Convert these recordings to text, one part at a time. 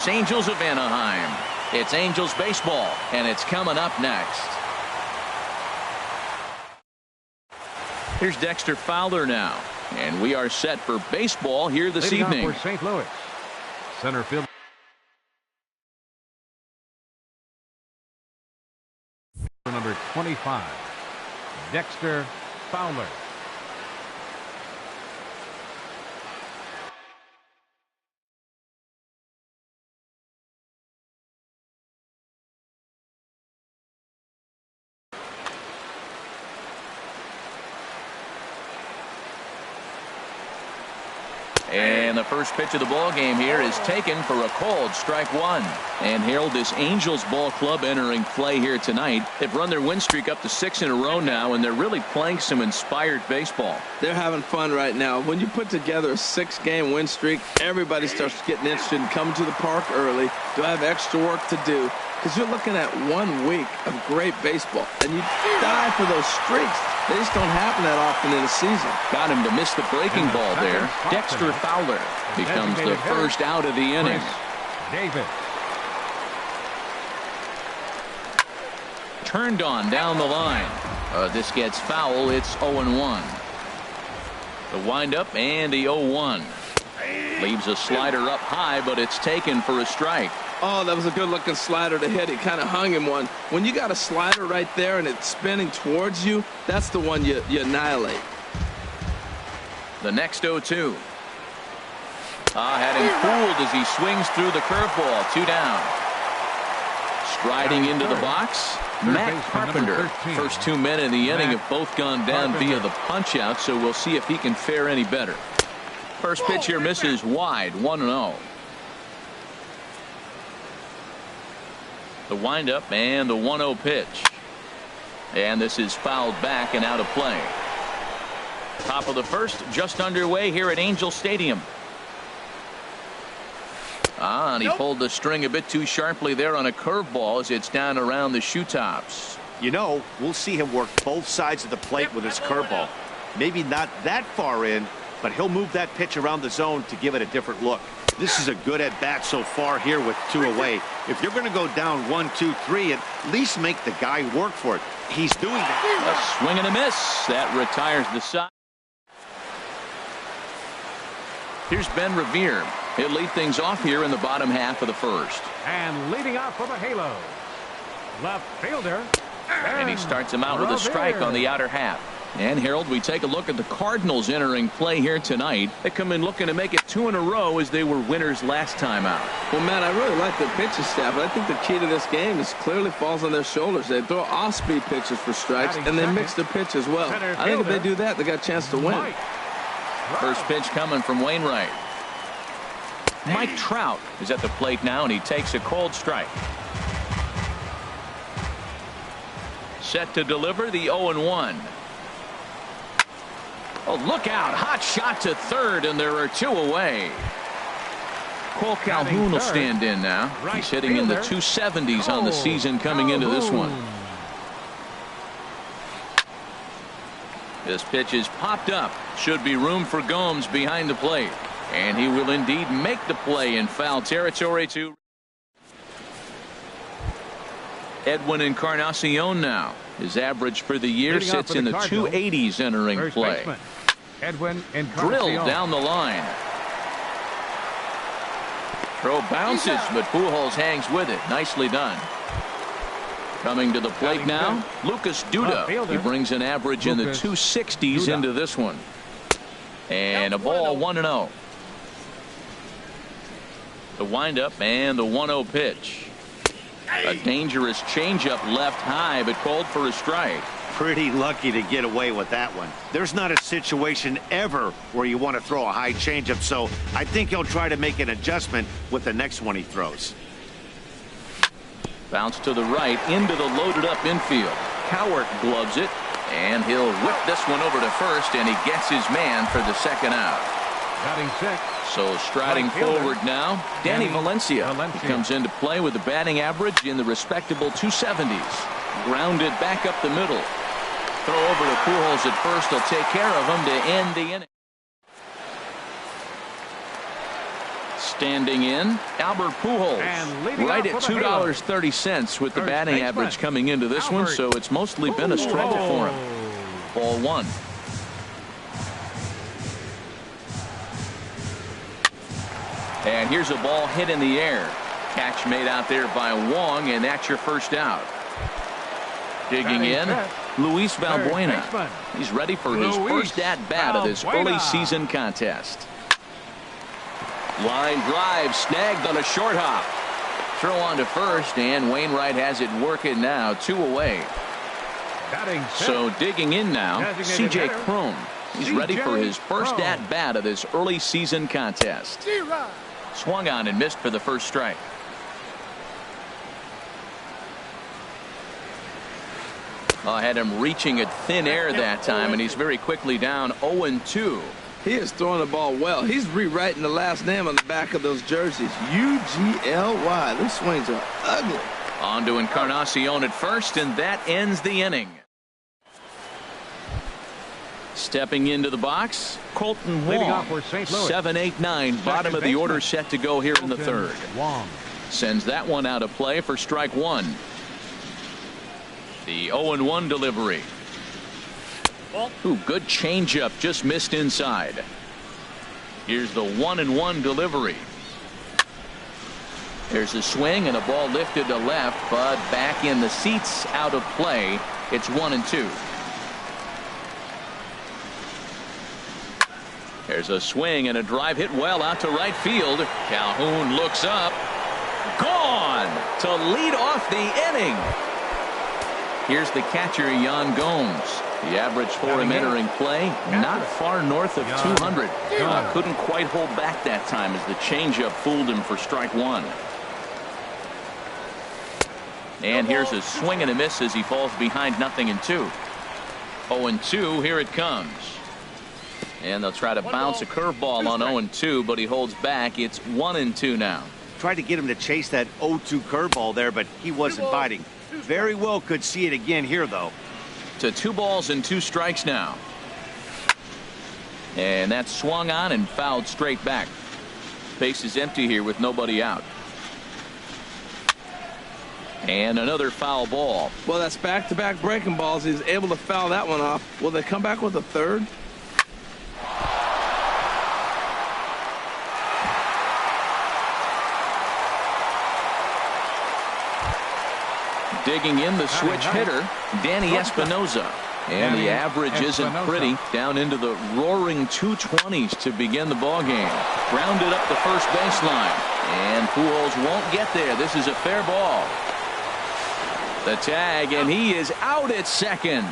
Los Angels of Anaheim. It's Angels baseball, and it's coming up next. Here's Dexter Fowler now, and we are set for baseball here this evening. For St. Louis, center field. Number 25, Dexter Fowler. And the first pitch of the ball game here is taken for a called strike one. And Harold, this Angels ball club entering play here tonight. They've run their win streak up to 6 in a row now, and they're really playing some inspired baseball. They're having fun right now. When you put together a 6-game win streak, everybody starts getting interested in coming to the park early. Do I have extra work to do? Because you're looking at 1 week of great baseball, and you die for those streaks. They just don't happen that often in a season. Got him to miss the breaking ball there. Dexter Fowler becomes the first out of the inning. David. Turned on down the line. This gets foul. It's 0-1. The windup and the 0-1. Leaves a slider up high, but it's taken for a strike. Oh, that was a good-looking slider to hit. He kind of hung him one. When you got a slider right there and it's spinning towards you, that's the one you annihilate. The next 0-2. Had him fooled as he swings through the curveball. 2 down. Striding into the box, Matt Carpenter. First 2 men in the inning have both gone down via the punch-out, so we'll see if he can fare any better. First pitch here misses wide, 1-0. The windup and the 1-0 pitch. And this is fouled back and out of play. Top of the first just underway here at Angel Stadium. And he pulled the string a bit too sharply there on a curveball as it's down around the shoe tops. You know, we'll see him work both sides of the plate with his curveball. Maybe not that far in, but he'll move that pitch around the zone to give it a different look. This is a good at-bat so far here with 2 away. If you're going to go down 1, 2, 3, at least make the guy work for it. He's doing that. A swing and a miss. That retires the side. Here's Ben Revere. He'll lead things off here in the bottom half of the first. And leading off for the Halo, left fielder. And he starts him out with a strike on the outer half. And Harold, we take a look at the Cardinals entering play here tonight. They come in looking to make it 2 in a row as they were winners last time out. Well, Matt, I really like their pitching staff, but I think the key to this game is clearly falls on their shoulders. They throw off-speed pitches for strikes, and they mix the pitch as well. I think if they do that, they got a chance to win. First pitch coming from Wainwright. Mike Trout is at the plate now, and he takes a cold strike. Set to deliver the 0-1. Oh, look out. Hot shot to third, and there are 2 away. Cole Calhoun will stand in now. He's hitting in the 270s on the season coming into this one. This pitch is popped up. Should be room for Gomes behind the plate. And he will indeed make the play in foul territory to Edwin Encarnacion now. His average for the year sits in the 280s entering play. Edwin Drilled down the line. Throw bounces, but Pujols hangs with it. Nicely done. Coming to the plate now, Lucas Duda. He brings an average in the 260s into this one. And a ball 1-0. The windup and the 1-0 pitch. A dangerous changeup left high, but called for a strike. Pretty lucky to get away with that one. There's not a situation ever where you want to throw a high changeup, so I think he'll try to make an adjustment with the next one he throws. Bounce to the right into the loaded up infield. Cowart gloves it, and he'll whip this one over to first, and he gets his man for the second out. Batting 6. So striding forward now, Danny Valencia. He comes into play with a batting average in the respectable 270s. Grounded back up the middle. Throw over to Pujols at first. He'll take care of him to end the inning. Standing in, Albert Pujols, And leading right off at for the Halo. $2.30 with the First batting baseman, average coming into this one, Albert so it's mostly been a struggle for him. Ball one. And here's a ball hit in the air. Catch made out there by Wong, and that's your first out. Digging in, Luis Valbuena. He's ready for his first at-bat of this early season contest. Line drive snagged on a short hop. Throw on to first, and Wainwright has it working now. 2 away. So digging in now, C.J. Cron. He's ready for his first at-bat of this early season contest. Swung on and missed for the first strike. Had him reaching at thin air that time, and he's very quickly down 0-2. He is throwing the ball well. He's rewriting the last name on the back of those jerseys. U-G-L-Y. Those swings are ugly. On to Encarnacion at first, and that ends the inning. Stepping into the box, Colton Wong. 7-8-9, bottom of the order set to go here in the third. Sends that one out of play for strike one. The 0-1 delivery. Ooh, good changeup, just missed inside. Here's the 1-1 delivery. There's a swing and a ball lifted to left, but back in the seats, out of play. It's 1-2. There's a swing and a drive hit well out to right field. Calhoun looks up. Gone to lead off the inning. Here's the catcher, Yan Gomes. The average for him entering play, not far north of 200. Couldn't quite hold back that time as the changeup fooled him for strike one. And here's a swing and a miss as he falls behind 0-2. 0-2, here it comes. And they'll try to bounce a curveball on 0-2, but he holds back. It's 1-2 now. Tried to get him to chase that 0-2 curveball there, but he wasn't biting. Very well could see it again here, though. To 2 balls and 2 strikes now. And that's swung on and fouled straight back. Base is empty here with nobody out. And another foul ball. Well, that's back-to-back breaking balls. He's able to foul that one off. Will they come back with a third? Digging in, the switch hitter, Danny Espinoza. And the average isn't pretty. Down into the roaring 220s to begin the ball game. Grounded up the first baseline. And Pujols won't get there. This is a fair ball. The tag, and he is out at second.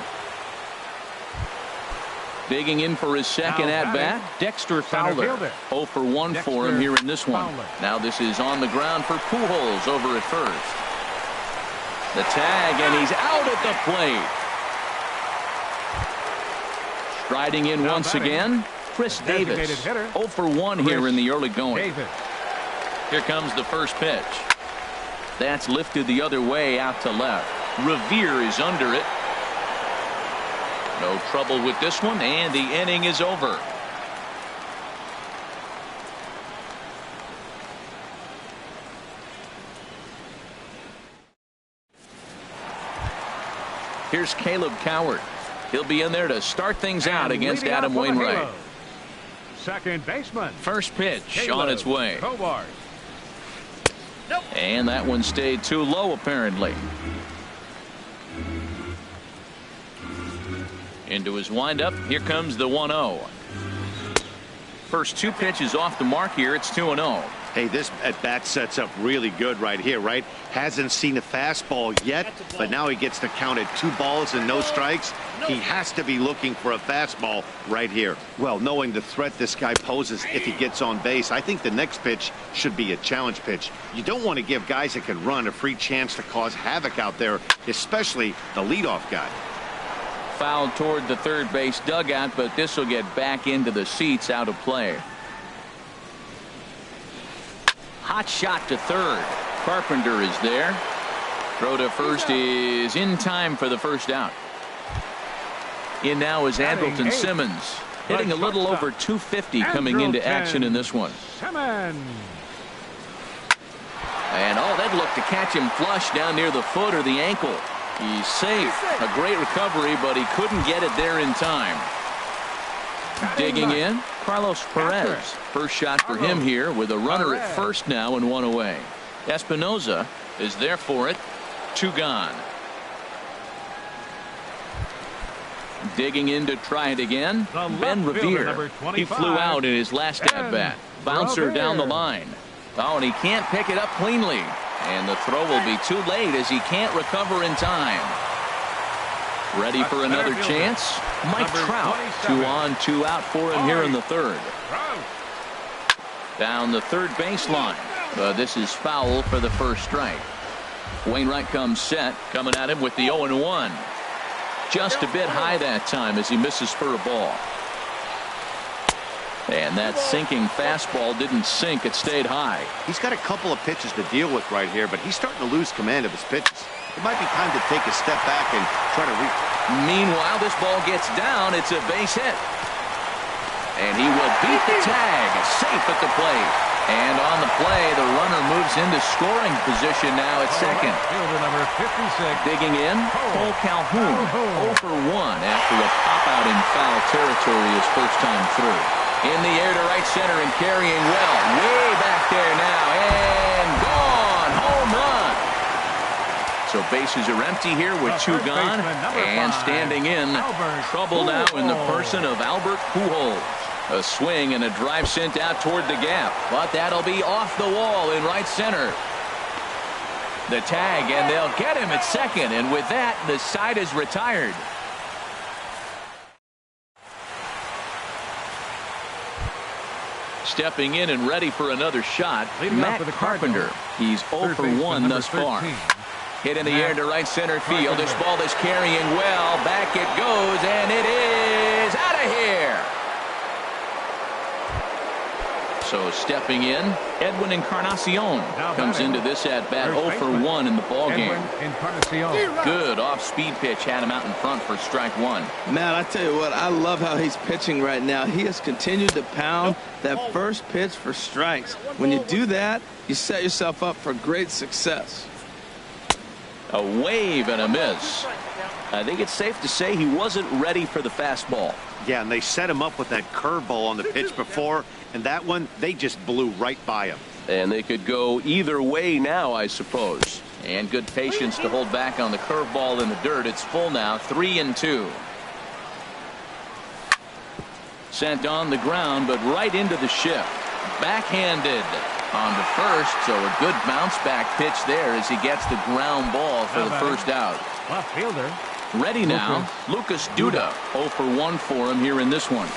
Digging in for his second at-bat, Dexter Fowler. 0 for 1 for him here in this one. Now this is on the ground for Pujols over at first. The tag, and he's out at the plate. Striding in once again, Chris Davis. 0 for 1 here in the early going. Here comes the first pitch. That's lifted the other way out to left. Revere is under it. No trouble with this one, and the inning is over. Here's Caleb Coward. He'll be in there to start things out against Adam Wainwright. Second baseman. First pitch on its way. And that one stayed too low, apparently. Into his windup. Here comes the 1-0. First 2 pitches off the mark here. It's 2-0. Hey, this at-bat sets up really good right here, right? Hasn't seen a fastball yet, but now he gets to count at 2 balls and no strikes. He has to be looking for a fastball right here. Well, knowing the threat this guy poses if he gets on base, I think the next pitch should be a challenge pitch. You don't want to give guys that can run a free chance to cause havoc out there, especially the leadoff guy. Fouled toward the third base dugout, but this will get back into the seats, out of play. Hot shot to third. Carpenter is there. Throw to first is in time for the first out. In now is Andrelton Simmons, hitting a little over 250 coming into action in this one. look to catch him flush down near the foot or the ankle. He's safe. A great recovery, but he couldn't get it there in time. Digging in, Carlos Perez. First shot for him here with a runner at first now and one away. Espinoza is there for it. 2 gone. Digging in to try it again. Ben Revere. He flew out in his last at-bat. Bouncer down the line. Oh, and he can't pick it up cleanly. And the throw will be too late as he can't recover in time. Ready for another chance? Mike Trout. 2 on, 2 out for him here in the third. Down the third baseline. This is foul for the first strike. Wainwright comes set, coming at him with the 0-1. Just a bit high that time as he misses for a ball. And that sinking fastball didn't sink. It stayed high. He's got a couple of pitches to deal with right here, but he's starting to lose command of his pitches. It might be time to take a step back and try to Meanwhile, this ball gets down. It's a base hit. And he will beat the tag. Safe at the plate. And on the play, the runner moves into scoring position now at second. Fielder number 56. Digging in, Cole Calhoun. 0 for 1 after a pop-out in foul territory his first time through. In the air to right center and carrying well. Way back there now. And gone. Home run. So bases are empty here with 2 gone. And standing in, trouble now in the person of Albert Pujols. A swing and a drive sent out toward the gap. But that'll be off the wall in right center. The tag, and they'll get him at second. And with that, the side is retired. Stepping in and ready for another shot, Matt Carpenter. He's 0 for 1 thus far. Hit in the air to right center field. This ball is carrying well. Back it goes, and it is out of here. So stepping in, Edwin Encarnacion comes into this at-bat 0 for 1 in the ballgame. Good off-speed pitch had him out in front for strike 1. Matt, I tell you what, I love how he's pitching right now. He has continued to pound that first pitch for strikes. When you do that, you set yourself up for great success. A wave and a miss. I think it's safe to say he wasn't ready for the fastball. Yeah, and they set him up with that curveball on the pitch before, and that one, they just blew right by him. And they could go either way now, I suppose. And good patience to hold back on the curveball in the dirt. It's full now, 3-2. Sent on the ground, but right into the shift. Backhanded on to first, so a good bounce back pitch there as he gets the ground ball for the first out. Left fielder. Ready now, Lucas Duda. 0 for 1 for him here in this one.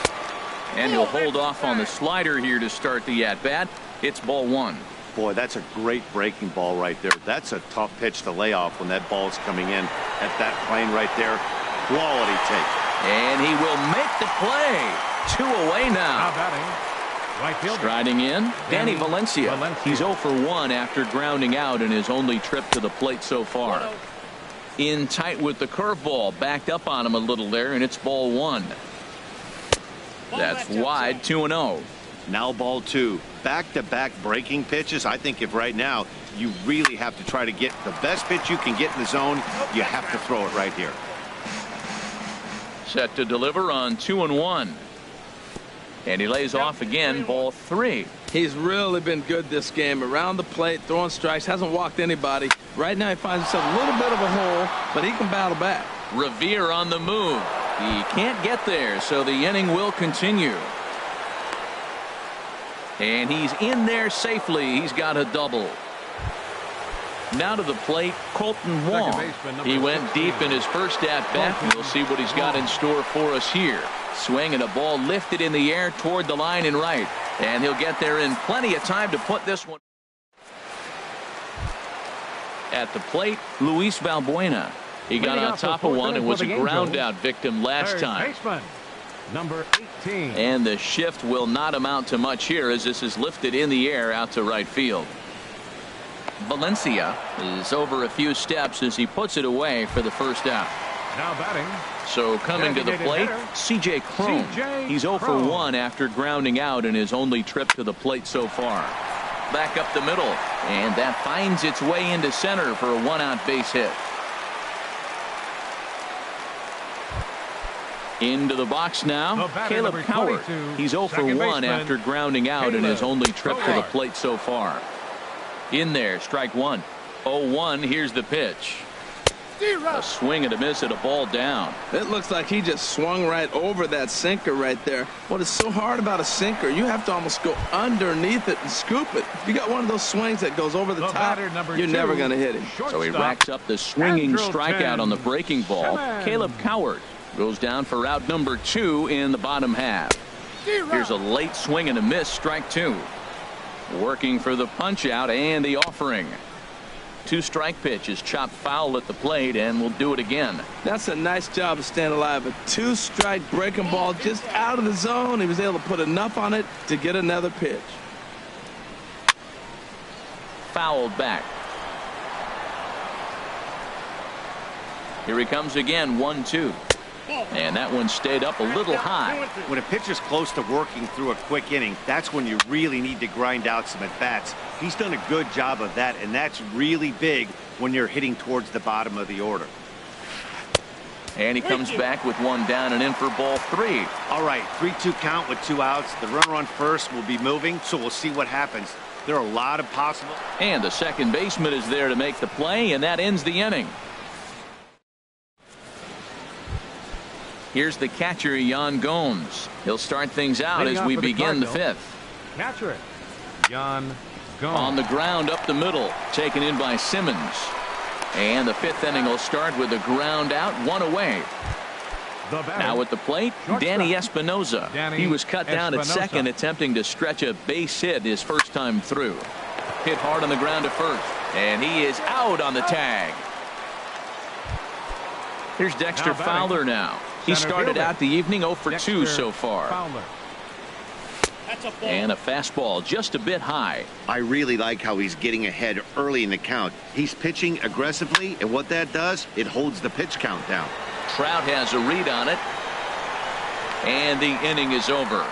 And he'll hold off on the slider here to start the at-bat. It's ball 1. Boy, that's a great breaking ball right there. That's a tough pitch to lay off when that ball's coming in at that plane right there. Quality take. And he will make the play. 2 away now. Now batting. Right fielder. Striding in, Danny Valencia. He's 0 for 1 after grounding out in his only trip to the plate so far. In tight with the curveball, backed up on him a little there, and it's ball 1. That's wide, 2-0. Now ball 2. Back-to-back breaking pitches. I think if right now you really have to try to get the best pitch you can get in the zone, you have to throw it right here. Set to deliver on 2-1. And he lays off again, ball 3. He's really been good this game. Around the plate, throwing strikes, hasn't walked anybody. Right now he finds himself a little bit of a hole, but he can battle back. Revere on the move. He can't get there, so the inning will continue. And he's in there safely. He's got a double. Now to the plate, Colton Wong. He went deep in his first at-bat. We'll see what he's got in store for us here. Swing and a ball lifted in the air toward the line and right. And he'll get there in plenty of time to put this one. At the plate, Luis Valbuena. He got on top of one and was a ground-out victim last time. Number 18. And the shift will not amount to much here as this is lifted in the air out to right field. Valencia is over a few steps as he puts it away for the first out. Now batting. So coming to the plate, C.J. Cron. He's 0 for 1 after grounding out in his only trip to the plate so far. Back up the middle. And that finds its way into center for a one-out base hit. Into the box now, Caleb Coward. He's 0 for 1 after grounding out in his only trip to the plate so far. In there, strike one. 0-1, here's the pitch. A swing and a miss at a ball down. It looks like he just swung right over that sinker right there. What is so hard about a sinker, you have to almost go underneath it and scoop it. If you got one of those swings that goes over the top, you're never going to hit him. So he racks up the swinging strikeout on the breaking ball. Caleb Coward goes down for out number 2 in the bottom half. Here's a late swing and a miss, strike 2. Working for the punch out and the offering. 2-strike pitch is chopped foul at the plate and will do it again. That's a nice job of staying alive. A 2-strike breaking ball just out of the zone. He was able to put enough on it to get another pitch. Fouled back. Here he comes again, 1-2. And that one stayed up a little high. When a pitcher's close to working through a quick inning, that's when you really need to grind out some at-bats. He's done a good job of that, and that's really big when you're hitting towards the bottom of the order. And he comes back with one down and in for ball 3. All right, 3-2 count with 2 outs. The runner on first will be moving, so we'll see what happens. There are a lot of possible. And the second baseman is there to make the play, and that ends the inning. Here's the catcher, Jan Gomes. He'll start things out as we begin the 5th. Catcher, Jan Gomes. On the ground up the middle, taken in by Simmons. And the 5th inning will start with a ground out, 1 away. Now at the plate, Danny Espinosa. He was cut down at second, attempting to stretch a base hit his first time through. Hit hard on the ground to first, and he is out on the tag. Here's Dexter Fowler now. He started out the evening 0 for 2 so far. And a fastball just a bit high. I really like how he's getting ahead early in the count. He's pitching aggressively, and what that does, it holds the pitch count down. Trout has a read on it. And the inning is over.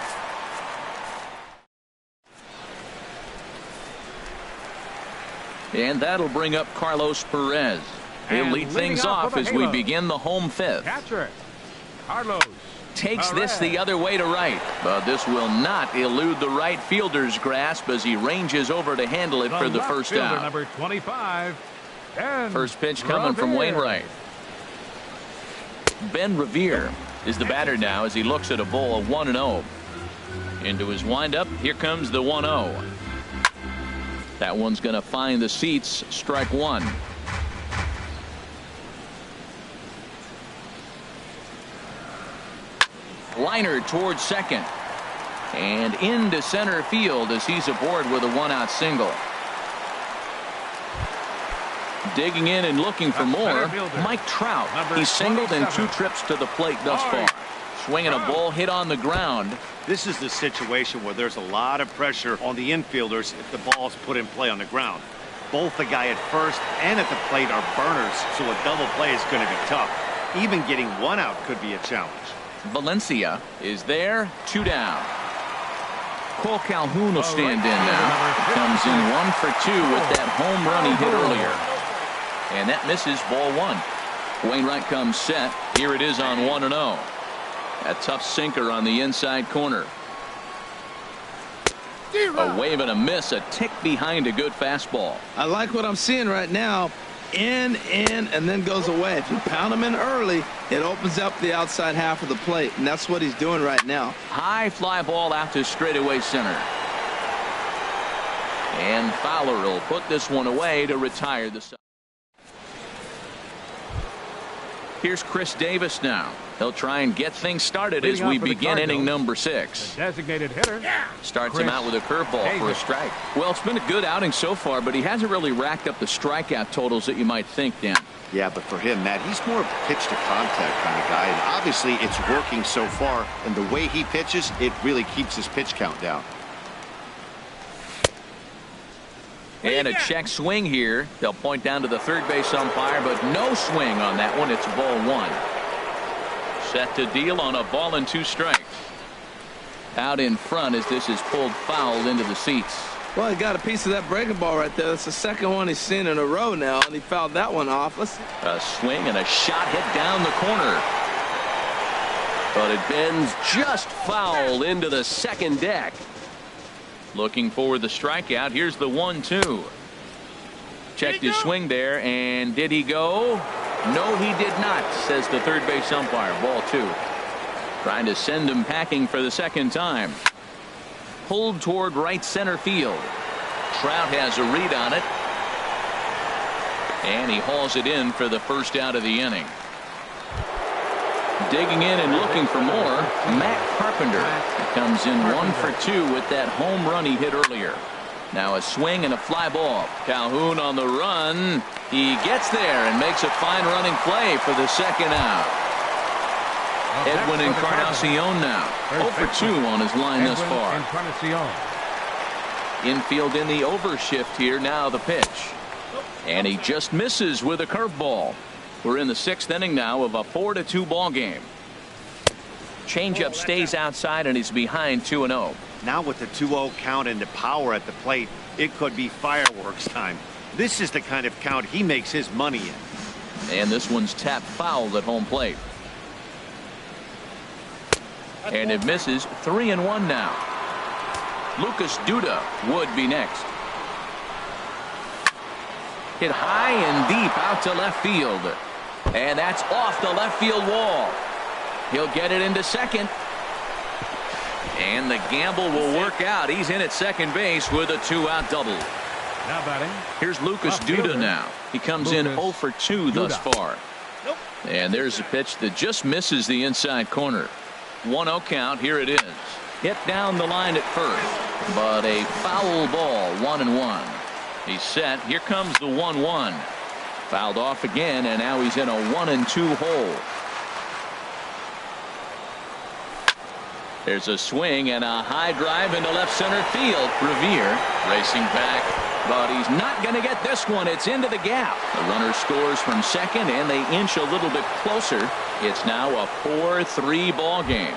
And that'll bring up Carlos Perez. He'll lead things off as we begin the home 5th. Catcher, Carlos takes this the other way to right, but this will not elude the right fielder's grasp as he ranges over to handle it for the first out. Number 25. First pitch coming from Wainwright. Ben Revere is the batter now as he looks at a ball of 1-0. Into his windup, here comes the 1-0. That one's going to find the seats, strike 1. Liner towards second. And into center field as he's aboard with a 1-out single. Digging in and looking for more, Mike Trout. He's singled in 2 trips to the plate thus far. Swinging a ball hit on the ground. This is the situation where there's a lot of pressure on the infielders if the ball's put in play on the ground. Both the guy at first and at the plate are burners, so a double play is going to be tough. Even getting 1 out could be a challenge. Valencia is there, 2 down. Cole Calhoun will stand in now. Comes in 1 for 2 with that home run he hit earlier. And that misses, ball 1. Wainwright comes set. Here it is on 1-0. A tough sinker on the inside corner. A wave and a miss, a tick behind a good fastball. I like what I'm seeing right now. In, and then goes away. If you pound him in early, it opens up the outside half of the plate, and that's what he's doing right now. High fly ball out to straightaway center. And Fowler will put this one away to retire the side. Here's Chris Davis now. He'll try and get things started as we begin inning number 6. Designated hitter. Starts him out with a curveball for a strike. Well, it's been a good outing so far, but he hasn't really racked up the strikeout totals that you might think, Dan. Yeah, but for him, Matt, he's more of a pitch to contact kind of guy, and obviously it's working so far, and the way he pitches, it really keeps his pitch count down. And a check swing here. They'll point down to the third base umpire, but no swing on that one. It's ball 1. Set to deal on a ball and 2 strikes. Out in front as this is pulled foul into the seats. Well, he got a piece of that breaking ball right there. That's the second one he's seen in a row now, and he fouled that one off. Let's see. A swing and a shot hit down the corner. But it bends just foul into the second deck. Looking for the strikeout. Here's the 1-2. Checked his swing there, and did he go? No, he did not, says the third base umpire. Ball 2. Trying to send him packing for the second time. Pulled toward right center field. Trout has a read on it. And he hauls it in for the first out of the inning. Digging in and looking for more, Matt Carpenter. He comes in 1 for 2 with that home run he hit earlier. Now a swing and a fly ball. Calhoun on the run. He gets there and makes a fine running play for the second out. Edwin Encarnacion now 0 for 2 on his line thus far. Infield in the overshift here. Now the pitch, and he just misses with a curveball. We're in the 6th inning now of a 4-2 ball game. Changeup stays outside and he's behind 2-0. Now with the 2-0 count and the power at the plate, it could be fireworks time. This is the kind of count he makes his money in. And this one's tapped foul at home plate. And it misses. 3-1 now. Lucas Duda would be next. Hit high and deep out to left field. And that's off the left field wall. He'll get it into second. And the gamble will work out. He's in at second base with a 2-out double. Now batting. Here's Lucas Duda now. He comes in 0 for 2 thus far. And there's a pitch that just misses the inside corner. 1-0 count. Here it is. Hit down the line at first, but a foul ball. 1-1. He's set. Here comes the 1-1. Fouled off again, and now he's in a 1-2 hole. There's a swing and a high drive into left center field. Revere racing back, but he's not going to get this one. It's into the gap. The runner scores from second, and they inch a little bit closer. It's now a 4-3 ball game.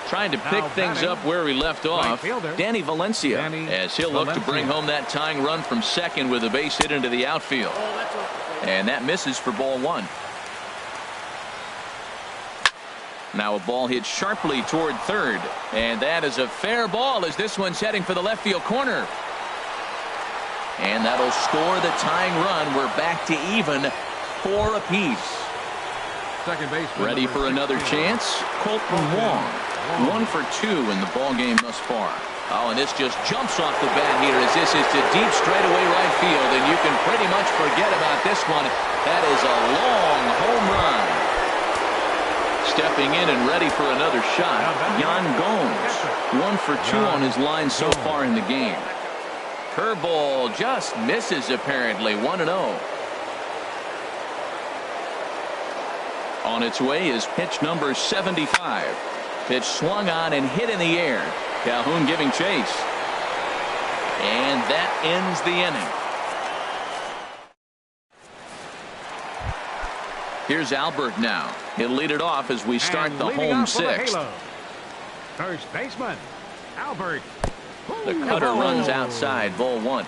Trying to pick things up where we left off. Danny Valencia, as he'll look to bring home that tying run from second with a base hit into the outfield. And that misses for ball 1. Now a ball hit sharply toward third, and that is a fair ball as this one's heading for the left field corner. And that'll score the tying run. We're back to even 4 apiece. Second base. Ready for another chance? Colton Wong. 1 for 2 in the ball game thus far. Oh, and this just jumps off the bat here as this is to deep straightaway right field, and you can pretty much forget about this one. That is a long home run. Stepping in and ready for another shot, Yan Gomes. 1 for 2 on his line so far in the game. Curveball just misses apparently. 1-0. On its way is pitch number 75. Pitch swung on and hit in the air. Calhoun giving chase. And that ends the inning. Here's Albert now. He'll lead it off as we start the home 6th. First baseman, Albert. The cutter runs outside. Ball 1.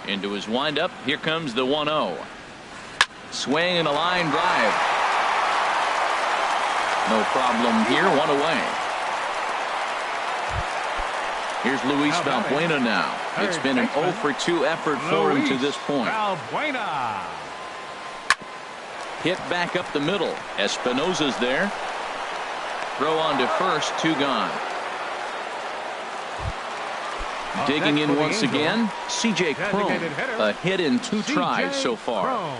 Into his windup. Here comes the 1-0. Swing and a line drive. No problem here. 1 away. Here's Luis Valbuena now. It's been an 0 for 2 effort for him to this point. Valbuena. Hit back up the middle. Espinosa's there. Throw on to first. 2 gone. Digging in once again, C.J. Cron. A hit in 2 tries so far.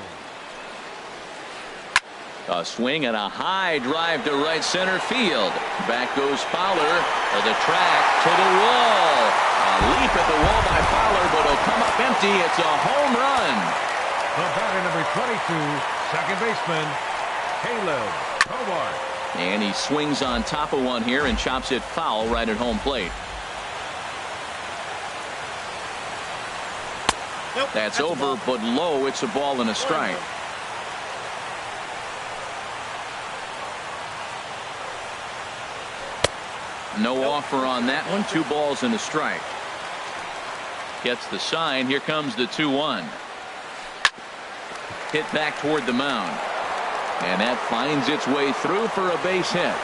A swing and a high drive to right center field. Back goes Fowler for the track to the wall. A leap at the wall by Fowler, but it'll come up empty. It's a home run. The batter number 22, second baseman, Caleb Hobart. And he swings on top of one here and chops it foul right at home plate. Nope, that's over, but low. It's a ball and a strike. No offer on that one. 2 balls and a strike. Gets the sign. Here comes the 2-1. Hit back toward the mound. And that finds its way through for a base hit.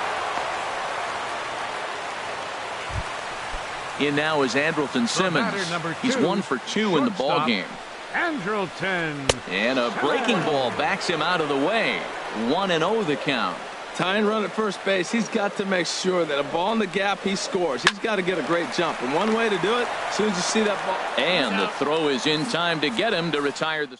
In now is Andrelton Simmons. He's 1 for 2 in the ball game. Andrelton. And a breaking ball backs him out of the way. 1-0 the count. Tying run at first base. He's got to make sure that a ball in the gap, he scores. He's got to get a great jump. And one way to do it, as soon as you see that ball. And the throw is in time to get him to retire the.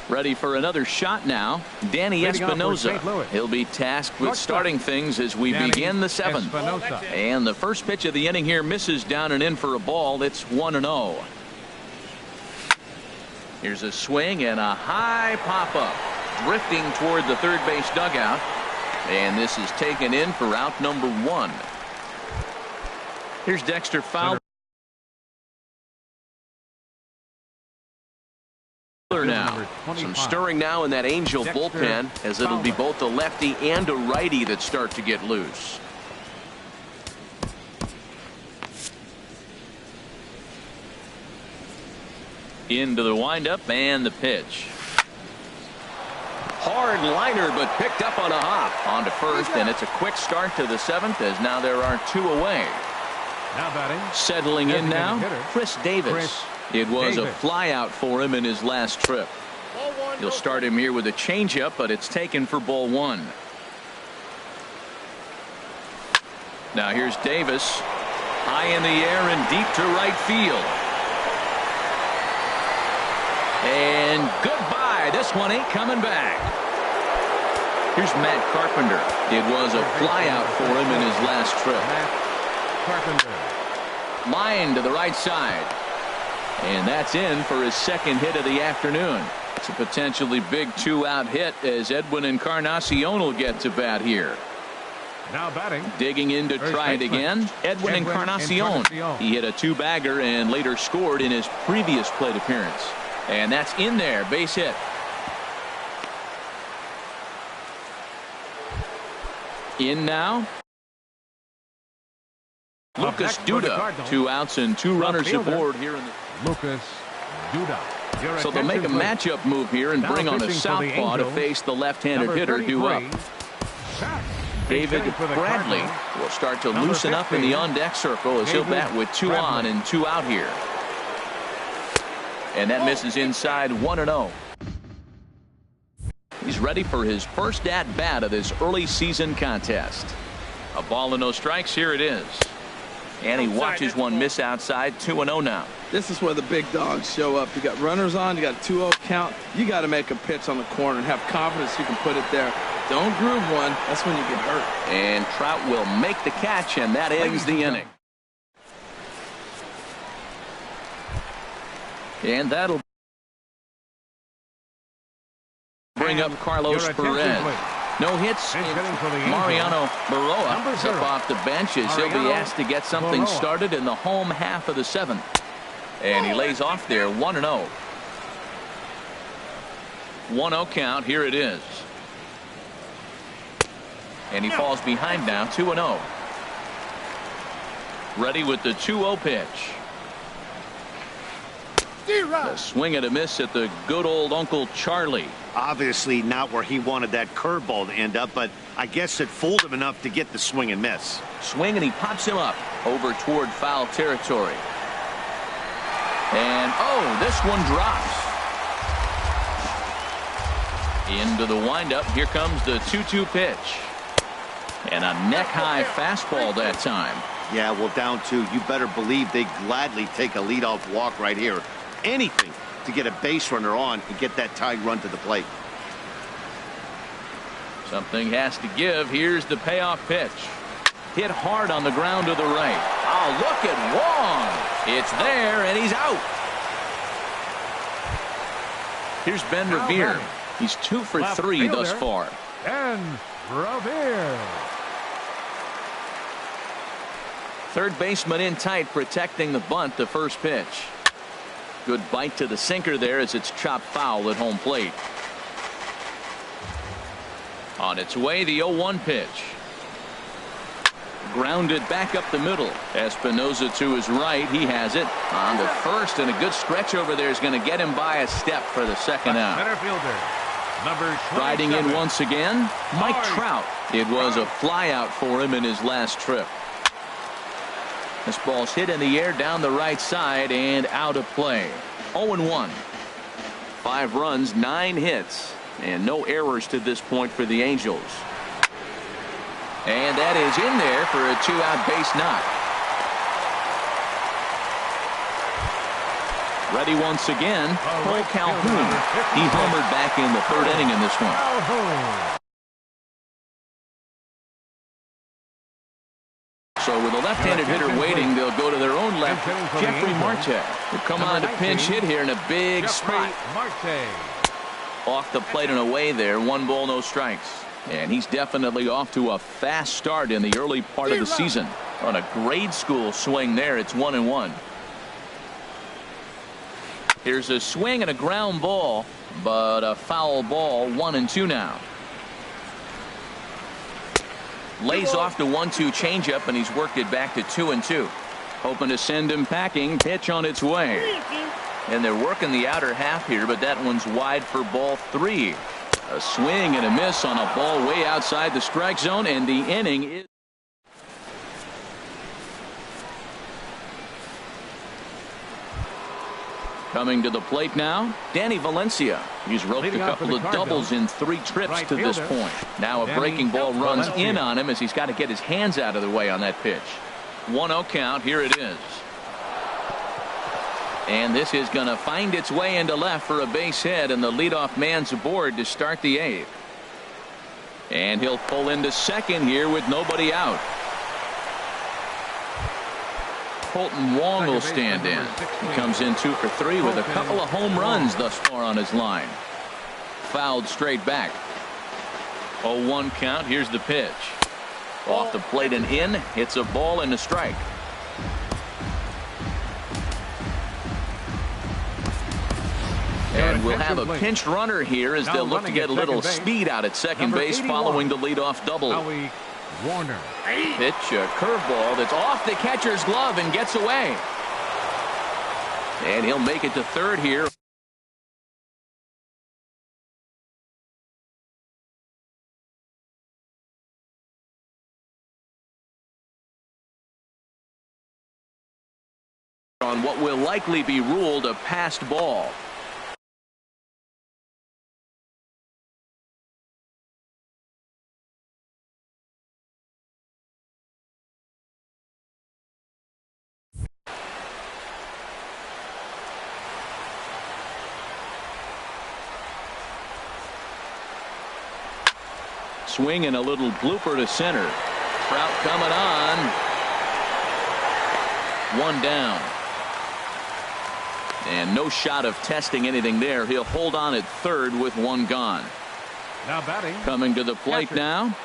Ready for another shot now. Danny Espinosa. He'll be tasked with starting things as we begin the 7th. And the first pitch of the inning here misses down and in for a ball. It's 1-0. Here's a swing and a high pop-up. Drifting toward the third base dugout. And this is taken in for out number 1. Here's Dexter Fowler now. Some stirring now in that Angel bullpen, as it'll be both a lefty and a righty that start to get loose. Into the windup and the pitch. Hard liner, but picked up on a hop. On to first, and it's a quick start to the 7th, as now there are 2 away. Now batting. Settling in now, Chris Davis. It was a flyout for him in his last trip. He'll start him here with a changeup, but it's taken for ball 1. Now here's Davis. High in the air and deep to right field. And goodbye. This one ain't coming back. Here's Matt Carpenter. It was a flyout for him in his last trip. Matt Carpenter. Line to the right side. And that's in for his second hit of the afternoon. It's a potentially big 2-out hit as Edwin Encarnacion will get to bat here. Now batting. Digging in to try it again. Edwin Encarnacion. He hit a 2-bagger and later scored in his previous plate appearance. And that's in there. Base hit. In now. Lucas Duda. 2 outs and 2 runners aboard here in the. Lucas Duda. So they'll make a matchup move here and bring on a southpaw to face the left-handed hitter due up. David Bradley will start to loosen up in the on-deck circle as he'll bat with 2 on and 2 out here. And that misses inside 1-0. He's ready for his first at-bat of this early season contest. A ball and no strikes. Here it is. And he watches one miss outside. 2-0 now. This is where the big dogs show up. You got runners on. You got a 2-0 count. You got to make a pitch on the corner and have confidence you can put it there. Don't groove one. That's when you get hurt. And Trout will make the catch, and that ends the inning. And that'll bring up Carlos Perez. No hits. Mariano Baroa is up off the bench as he'll be asked to get something started in the home half of the 7th. And he lays off there. 1-0. 1-0 count. Here it is. And he falls behind now. 2-0. Ready with the 2-0 pitch. A swing and a miss at the good old Uncle Charlie. Obviously not where he wanted that curveball to end up, but I guess it fooled him enough to get the swing and miss. Swing, and he pops him up over toward foul territory. And oh, this one drops. Into the windup. Here comes the 2-2 pitch. And a neck-high fastball that time. Yeah, well, down 2. You better believe they gladly take a leadoff walk right here. Anything to get a base runner on and get that tying run to the plate. Something has to give. Here's the payoff pitch. Hit hard on the ground to the right. Oh, look at Wong. It's there, and he's out. Here's Ben Revere. He's 2 for 3 thus far. And Revere. Third baseman in tight, protecting the bunt. The first pitch. Good bite to the sinker there as it's chopped foul at home plate. On its way, the 0-1 pitch. Grounded back up the middle. Espinosa to his right. He has it on the first, and a good stretch over there is going to get him by a step for the second out. Center fielder, number 27. Riding in once again, Mike Trout. It was a fly out for him in his last trip. This ball's hit in the air down the right side and out of play. 0-1. 5 runs, 9 hits, and no errors to this point for the Angels. And that is in there for a 2-out base knock. Ready once again, Cole Calhoun. He homered back in the 3rd inning in this one. So with a left-handed hitter waiting, they'll go to their own left. Jeffrey Marte will come on to pinch hit here in a big spot. Off the plate and away there. 1 ball, no strikes. And he's definitely off to a fast start in the early part of the season. On a grade school swing there, it's 1-1. Here's a swing and a ground ball, but a foul ball. 1-2 now. Lays off the 1-2 changeup, and he's worked it back to 2-2. Hoping to send him packing. Pitch on its way. And they're working the outer half here, but that one's wide for ball 3. A swing and a miss on a ball way outside the strike zone, and the inning is. Coming to the plate now, Danny Valencia. He's roped a couple of doubles in 3 trips to this point. Now a breaking ball runs in on him as he's got to get his hands out of the way on that pitch. 1-0 count. Here it is. And this is going to find its way into left for a base hit, and the leadoff man's aboard to start the 8th. And he'll pull into second here with nobody out. Colton Wong will stand in. He comes in 2 for 3 with a couple of home runs thus far on his line. Fouled straight back. 0-1 count. Here's the pitch. Off the plate and in. It's a ball and a strike. And we'll have a pinch runner here as they'll look to get a little speed out at second base following the leadoff double. Warner. Pitch, a curveball that's off the catcher's glove and gets away. And he'll make it to third here. On what will likely be ruled a passed ball. Swing and a little blooper to center. Trout coming on. 1 down. And no shot of testing anything there. He'll hold on at third with 1 gone. Now batting. Coming to the plate now.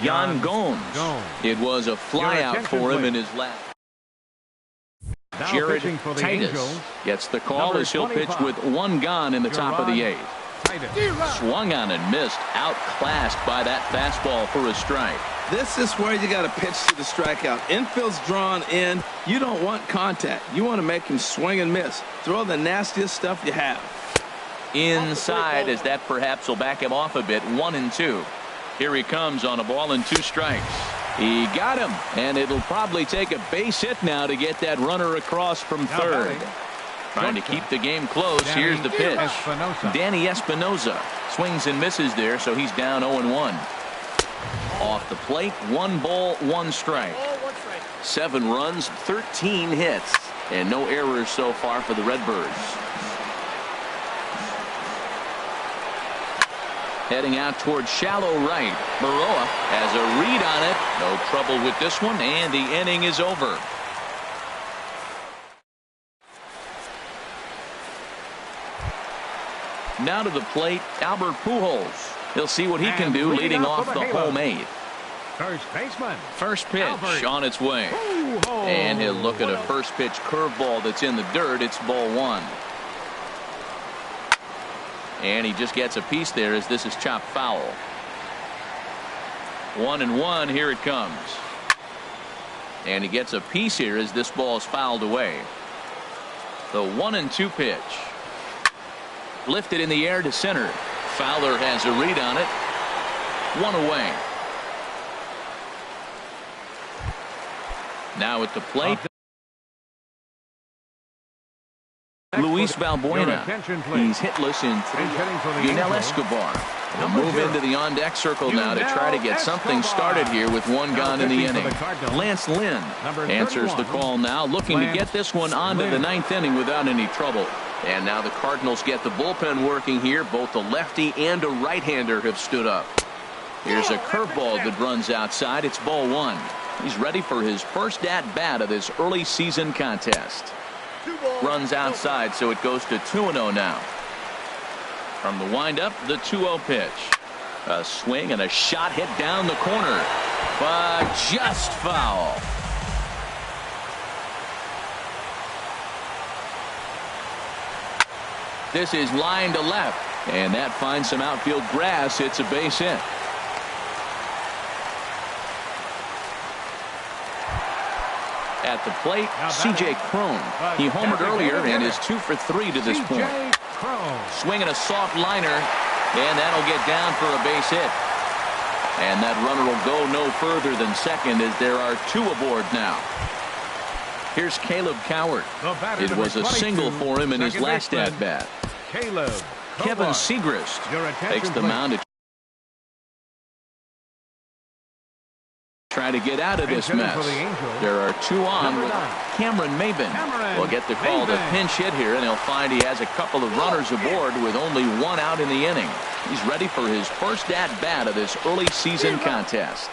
Yan Gomes. It was a fly out for him in his last. Jared Titus gets the call as he'll pitch with 1 gone in the top of the 8th. Swung on and missed. Outclassed by that fastball for a strike. This is where you got to pitch to the strikeout. Infield's drawn in. You don't want contact. You want to make him swing and miss. Throw the nastiest stuff you have. Inside as that perhaps will back him off a bit. 1-2. Here he comes on a ball and 2 strikes. He got him, and it'll probably take a base hit now to get that runner across from third. Trying to keep the game close. Here's the pitch. Danny Espinosa swings and misses there, so he's down 0-1. Off the plate, 1 ball, 1 strike. 7 runs, 13 hits, and no errors so far for the Redbirds. Heading out towards shallow right. Baroa has a read on it. No trouble with this one, and the inning is over. Now to the plate, Albert Pujols. He'll see what he can do leading off the home 8th. First baseman. First pitch Albert on its way. And he'll look at a first pitch curveball that's in the dirt. It's ball 1. And he just gets a piece there as this is chopped foul. 1-1. Here it comes. And he gets a piece here as this ball is fouled away. The 1-2 pitch. Lifted in the air to center. Fowler has a read on it. One away. Now at the plate, Luis Valbuena. He's hitless in 3. Yunel Escobar will move into the on-deck circle now to try to get something started here with one gone in the inning. Lance Lynn answers the call now, looking to get this one onto the 9th inning without any trouble. And now the Cardinals get the bullpen working here. Both a lefty and a right-hander have stood up. Here's a curveball that runs outside. It's ball 1. He's ready for his first at-bat of this early season contest. Runs outside, so it goes to 2-0 now. From the windup, the 2-0 pitch. A swing and a shot hit down the corner, but just foul. This is line to left, and that finds some outfield grass. It's a base hit. At the plate, C.J. Cron. He homered earlier and is 2 for 3 to this point. Swinging a soft liner, and that'll get down for a base hit. And that runner will go no further than second as there are 2 aboard now. Here's Caleb Coward. It was a single for him in his last at-bat. Kevin Segrist takes the mound to try to get out of this mess. There are 2 on. Cameron Maben will get the call to pinch hit here, and he'll find he has a couple of runners aboard with only 1 out in the inning. He's ready for his first at-bat of this early season contest.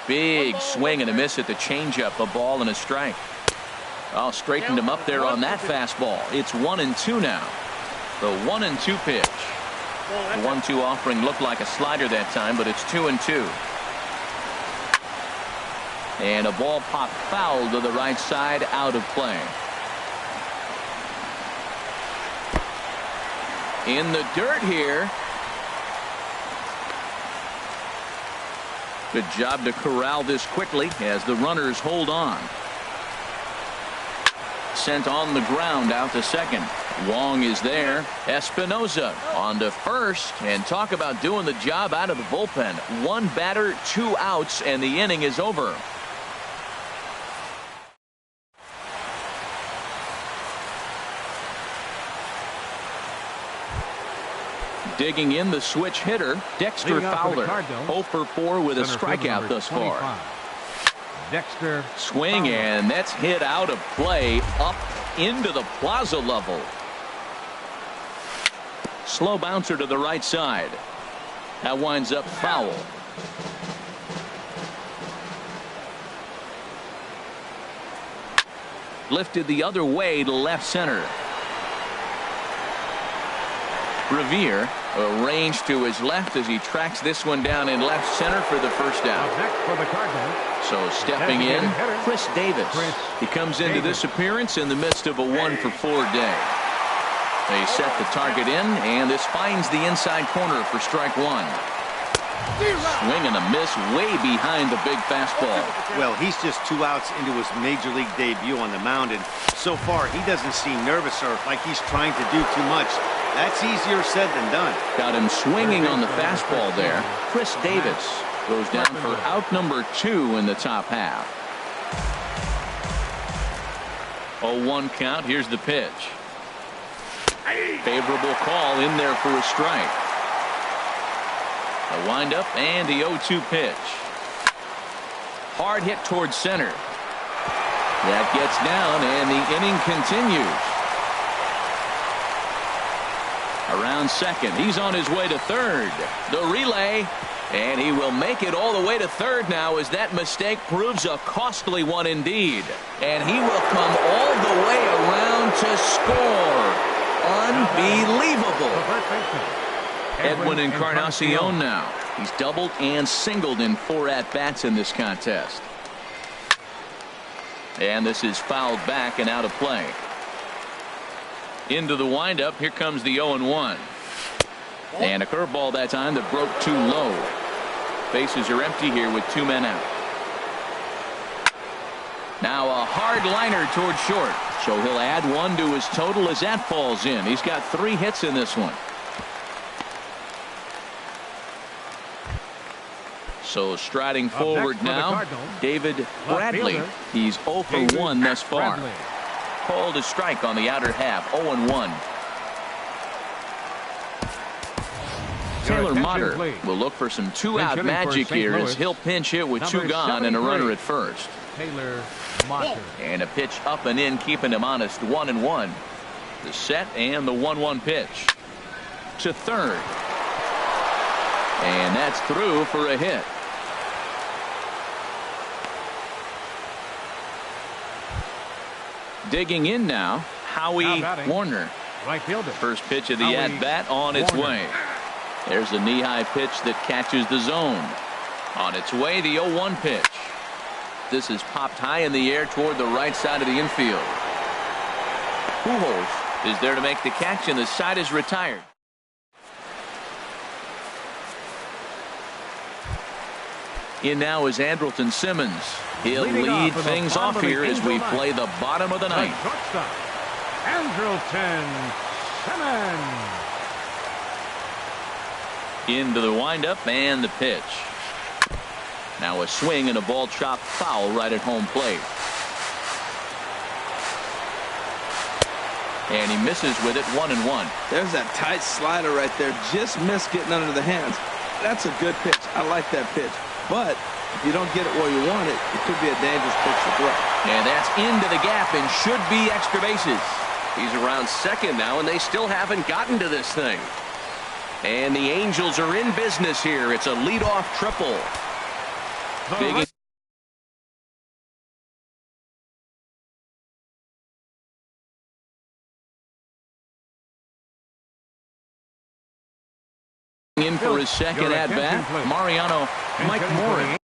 Big swing and a miss at the changeup. A ball and a strike. Oh, straightened him up there on that fastball. It's 1-2 now. The 1-2 pitch. The 1-2 offering looked like a slider that time, but it's 2-2. And a ball popped foul to the right side, out of play. In the dirt here. Good job to corral this quickly as the runners hold on. Sent on the ground out to second. Wong is there. Espinoza on to first. And talk about doing the job out of the bullpen. 1 batter, 2 outs, and the inning is over. Digging in the switch hitter, Dexter Fowler. 0 for 4 with a strikeout thus far. Dexter swing, and that's hit out of play up into the plaza level. Slow bouncer to the right side. That winds up foul. Lifted the other way to left center. Revere arranged to his left as he tracks this one down in left center for the first out. So stepping in, Chris Davis. He comes into this appearance in the midst of a 1 for 4 day. They set the target in, and this finds the inside corner for strike 1. Swing and a miss way behind the big fastball. Well, he's just 2 outs into his major league debut on the mound, and so far he doesn't seem nervous or like he's trying to do too much. That's easier said than done. Got him swinging on the fastball there. Chris Davis goes down for out number 2 in the top half. 0-1 count. Here's the pitch. Favorable call in there for a strike. A windup and the 0-2 pitch. Hard hit towards center. That gets down, and the inning continues. Around second, he's on his way to third. The relay, and he will make it all the way to third now as that mistake proves a costly one indeed. And he will come all the way around to score. Unbelievable. Edwin Encarnacion now. He's doubled and singled in 4 at-bats in this contest. And this is fouled back and out of play. Into the windup. Here comes the 0-1. And a curveball that time that broke too low. Bases are empty here with 2 men out. Now a hard liner toward short. So he'll add 1 to his total as that falls in. He's got 3 hits in this one. So striding forward now, David Bradley. He's 0 for 1 thus far. Called a strike on the outer half, 0-1. Taylor Motter will look for some 2-out magic here as he'll pinch hit with 2 gone and a runner at first. Taylor Motter. And a pitch up and in, keeping him honest, 1-1. The set and the 1-1 pitch to third. And that's through for a hit. Digging in now, Howie Warner. Right fielder. First pitch of the at-bat on its way. There's a knee-high pitch that catches the zone. On its way, the 0-1 pitch. This is popped high in the air toward the right side of the infield. Pujols is there to make the catch, and the side is retired. In now is Andrelton Simmons. He'll lead things off here as we play the bottom of the ninth. Andrelton Simmons. Into the windup and the pitch. Now a swing and a ball chopped foul right at home plate. And he misses with it, 1-1. There's that tight slider right there. Just missed getting under the hands. That's a good pitch. I like that pitch. But if you don't get it where you want it, it could be a dangerous pitch to throw. And that's into the gap and should be extra bases. He's around second now, and they still haven't gotten to this thing. And the Angels are in business here. It's a leadoff triple. Big in for his second at-bat, Mariano Mike Moore.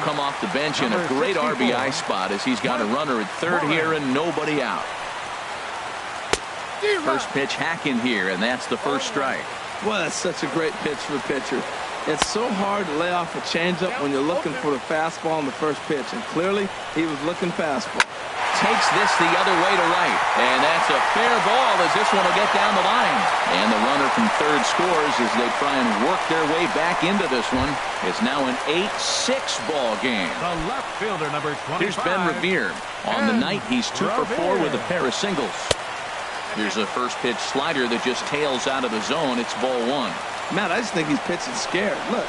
Come off the bench in a great RBI spot as he's got a runner at third here and nobody out. First pitch hack in here, and that's the first strike. Well, that's such a great pitch for a pitcher. It's so hard to lay off a changeup when you're looking for the fastball on the first pitch, and clearly he was looking fastball. Takes this the other way to right, and that's a fair ball as this one will get down the line. And the runner from third scores as they try and work their way back into this one. It's now an 8-6 ball game. The left fielder, number 25. Here's Ben Revere. On the night, he's 2 for 4 with a pair of singles. Here's a first pitch slider that just tails out of the zone. It's ball 1. Matt, I just think he's pitching scared. Look,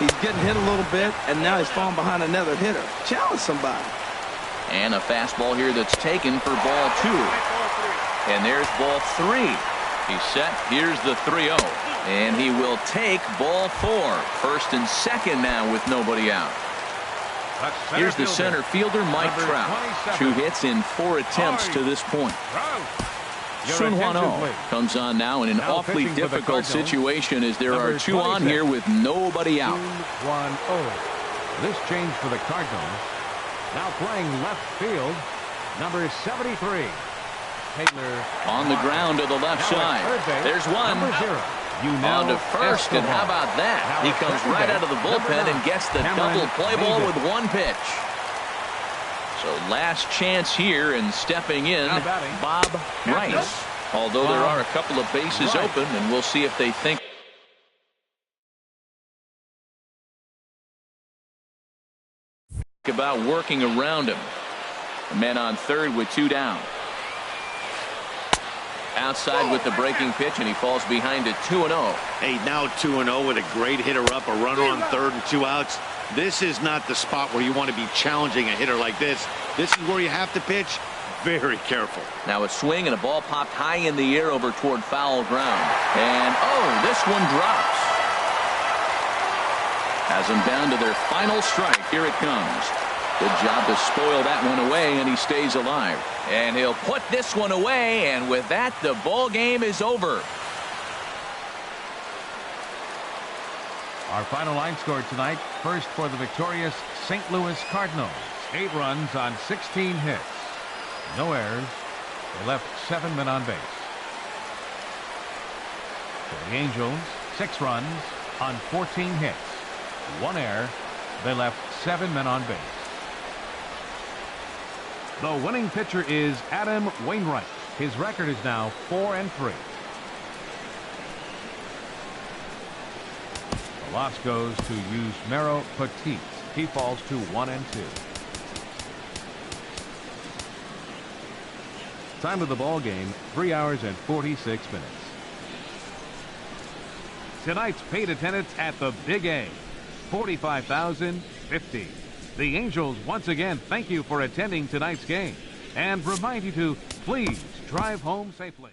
he's getting hit a little bit, and now he's falling behind another hitter. Challenge somebody. And a fastball here that's taken for ball 2. And there's ball 3. He's set. Here's the 3-0. And he will take ball 4. First and second now with nobody out. Here's the center fielder, Mike Trout. 2 hits in 4 attempts to this point. Sun Hwan Oh comes on now in an awfully difficult situation as there are 2 on here with nobody out. Sun Hwan Oh. This change for the Cardinals. Now playing left field, number 73. Taylor on the ground to the left side. There's one. On to first, and how about that? He comes right out of the bullpen and gets the double play ball with 1 pitch. So last chance here, and stepping in, Bob Rice. Although there are a couple of bases open, and we'll see if they think about working around him. A man on third with 2 down. Outside with the breaking pitch, and he falls behind at 2-0. Hey, now 2-0 with a great hitter up, a runner on third and 2 outs. This is not the spot where you want to be challenging a hitter like this. This is where you have to pitch very careful. Now a swing and a ball popped high in the air over toward foul ground. And, oh, this one drops. Has them down to their final strike. Here it comes. Good job to spoil that one away, and he stays alive. And he'll put this one away, and with that, the ball game is over. Our final line score tonight, first for the victorious St. Louis Cardinals. 8 runs on 16 hits. No errors. They left 7 men on base. For the Angels, 6 runs on 14 hits. 1 error. They left 7 men on base. The winning pitcher is Adam Wainwright. His record is now 4-3. The loss goes to Yusmeiro Petit. He falls to 1-2. Time of the ball game, 3 hours and 46 minutes. Tonight's paid attendance at the Big A, 45,050. The Angels once again thank you for attending tonight's game and remind you to please drive home safely.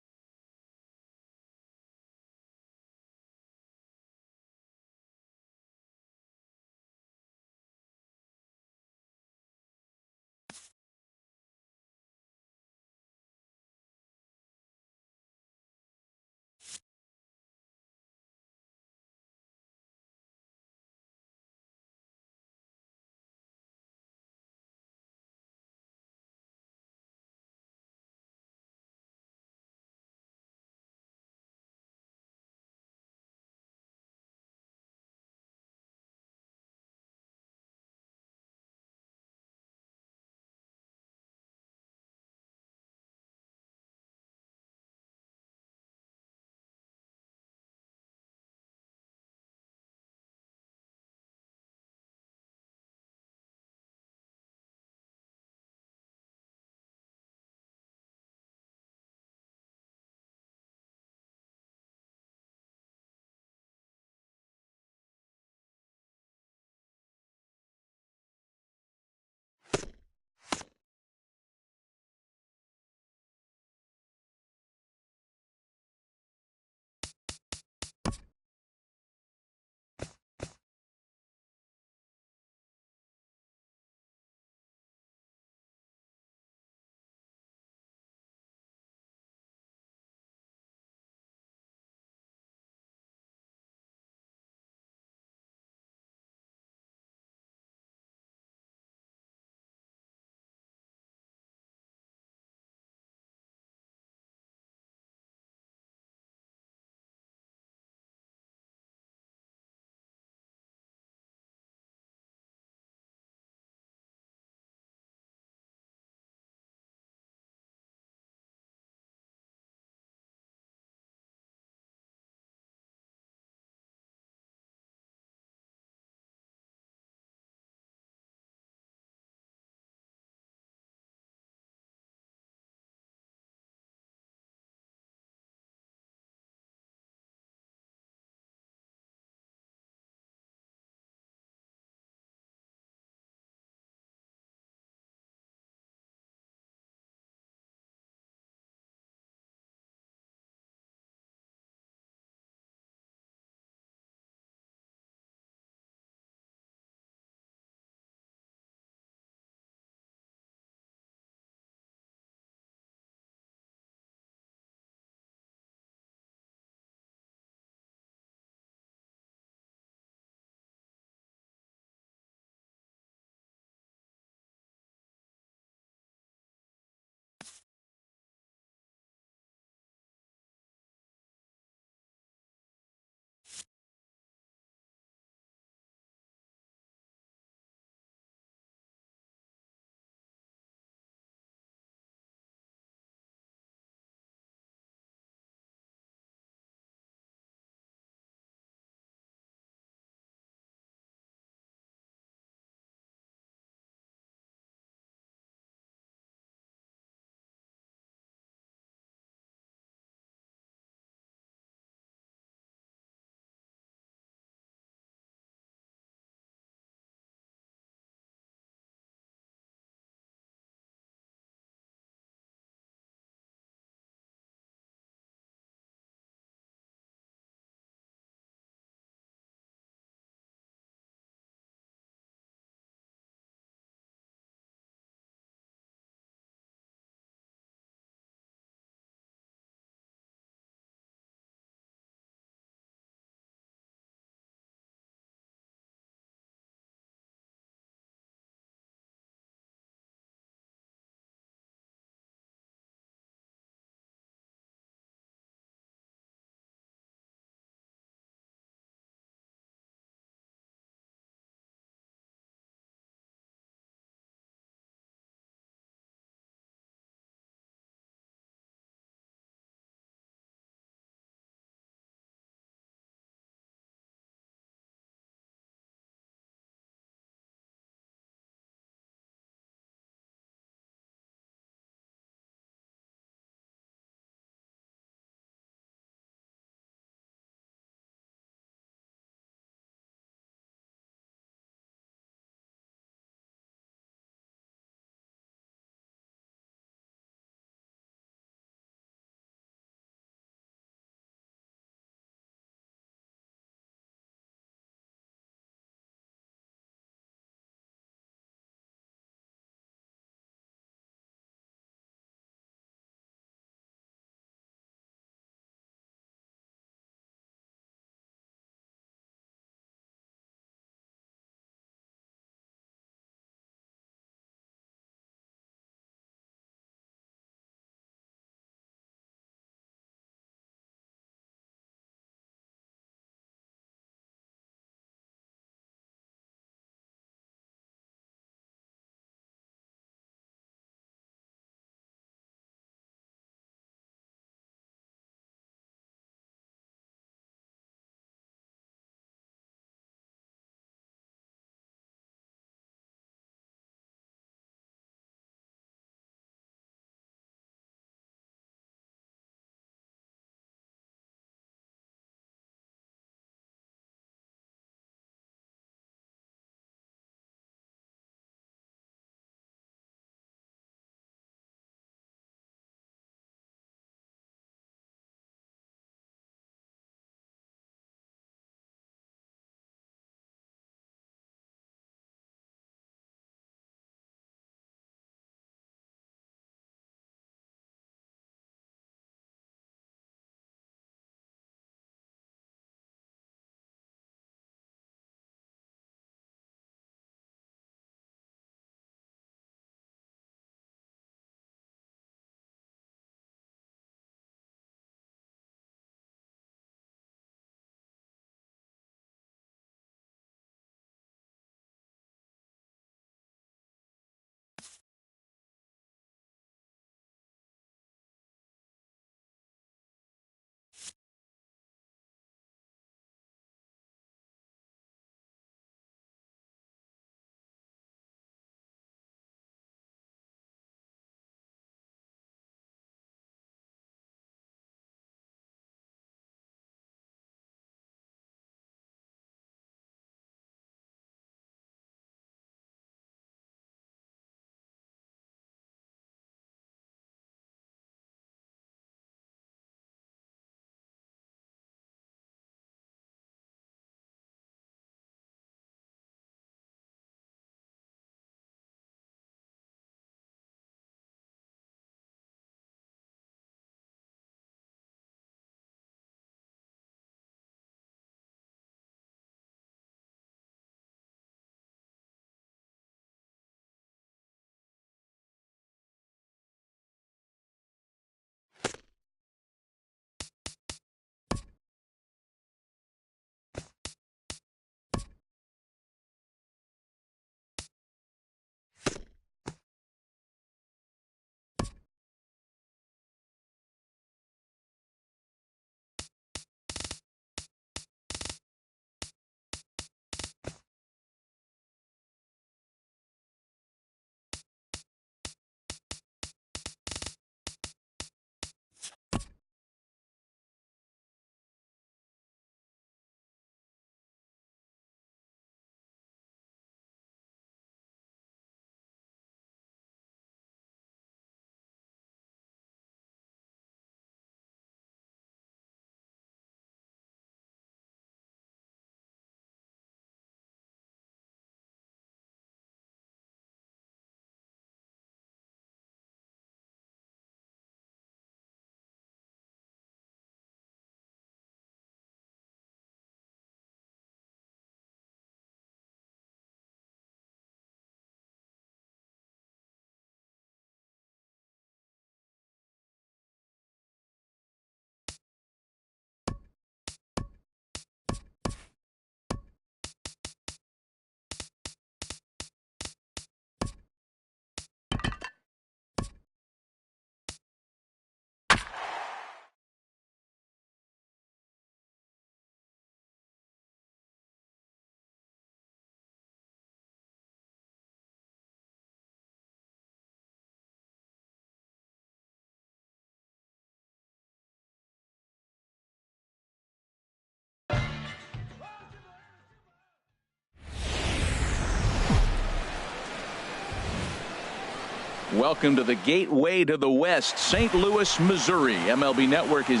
Welcome to the gateway to the West, St. Louis, Missouri. MLB Network is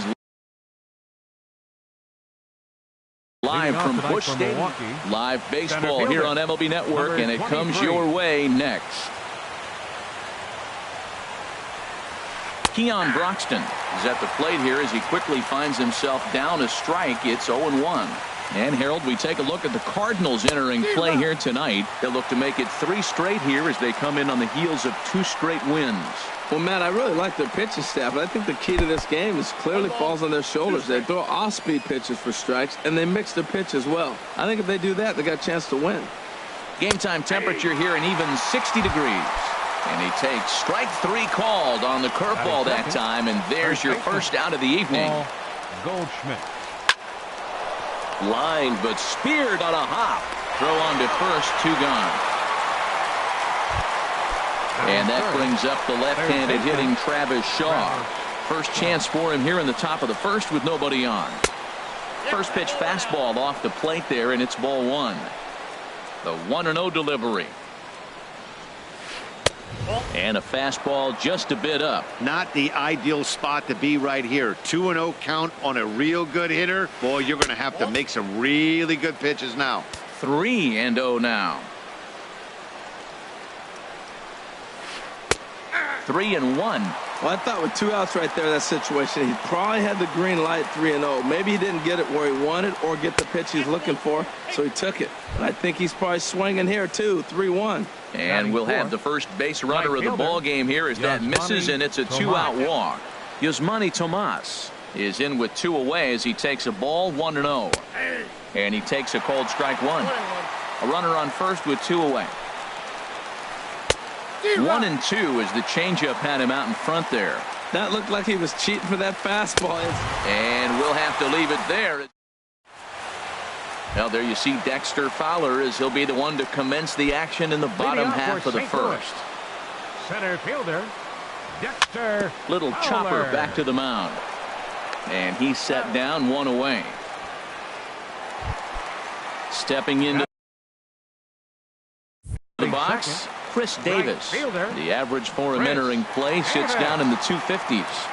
live from Busch Stadium. Live baseball here on MLB Network, and it comes your way next. Keon Broxton is at the plate here as he quickly finds himself down a strike. It's 0-1. And Harold, we take a look at the Cardinals entering play here tonight. They'll look to make it 3 straight here as they come in on the heels of 2 straight wins. Well, Matt, I really like their pitching staff, but I think the key to this game is clearly falls on their shoulders. They throw off-speed pitches for strikes, and they mix their pitch as well. I think if they do that, they got a chance to win. Game time temperature here an even 60 degrees. And he takes strike 3 called on the curveball that time, and there's your first out of the evening. Goldschmidt. Line, but speared on a hop. Throw on to first, 2 gone. And that brings up the left-handed hitting Travis Shaw. First chance for him here in the top of the first with nobody on. First pitch fastball off the plate there, and it's ball 1. The 1-0 delivery. And a fastball just a bit up. Not the ideal spot to be right here. 2-0 count on a real good hitter. Boy, you're going to have to make some really good pitches now. 3-0 now. 3-1. Well, I thought with 2 outs right there, that situation, he probably had the green light 3-0. Maybe he didn't get it where he wanted or get the pitch he's looking for, so he took it. But I think he's probably swinging here, too. 3-1. And we'll have the first base runner of the ball game here as that misses, and it's a 2-out walk. Yasmani Tomas is in with 2 away as he takes a ball, 1-0. And he takes a called strike 1. A runner on first with 2 away. 1-2 as the changeup had him out in front there. That looked like he was cheating for that fastball. And we'll have to leave it there. Well, there you see Dexter Fowler as he'll be the one to commence the action in the bottom half of the first. Center fielder, Dexter Little Fowler. chopper back to the mound. And he's set down, 1 away. Stepping into the box, Chris Davis. The average for him entering play sits down in the 250s.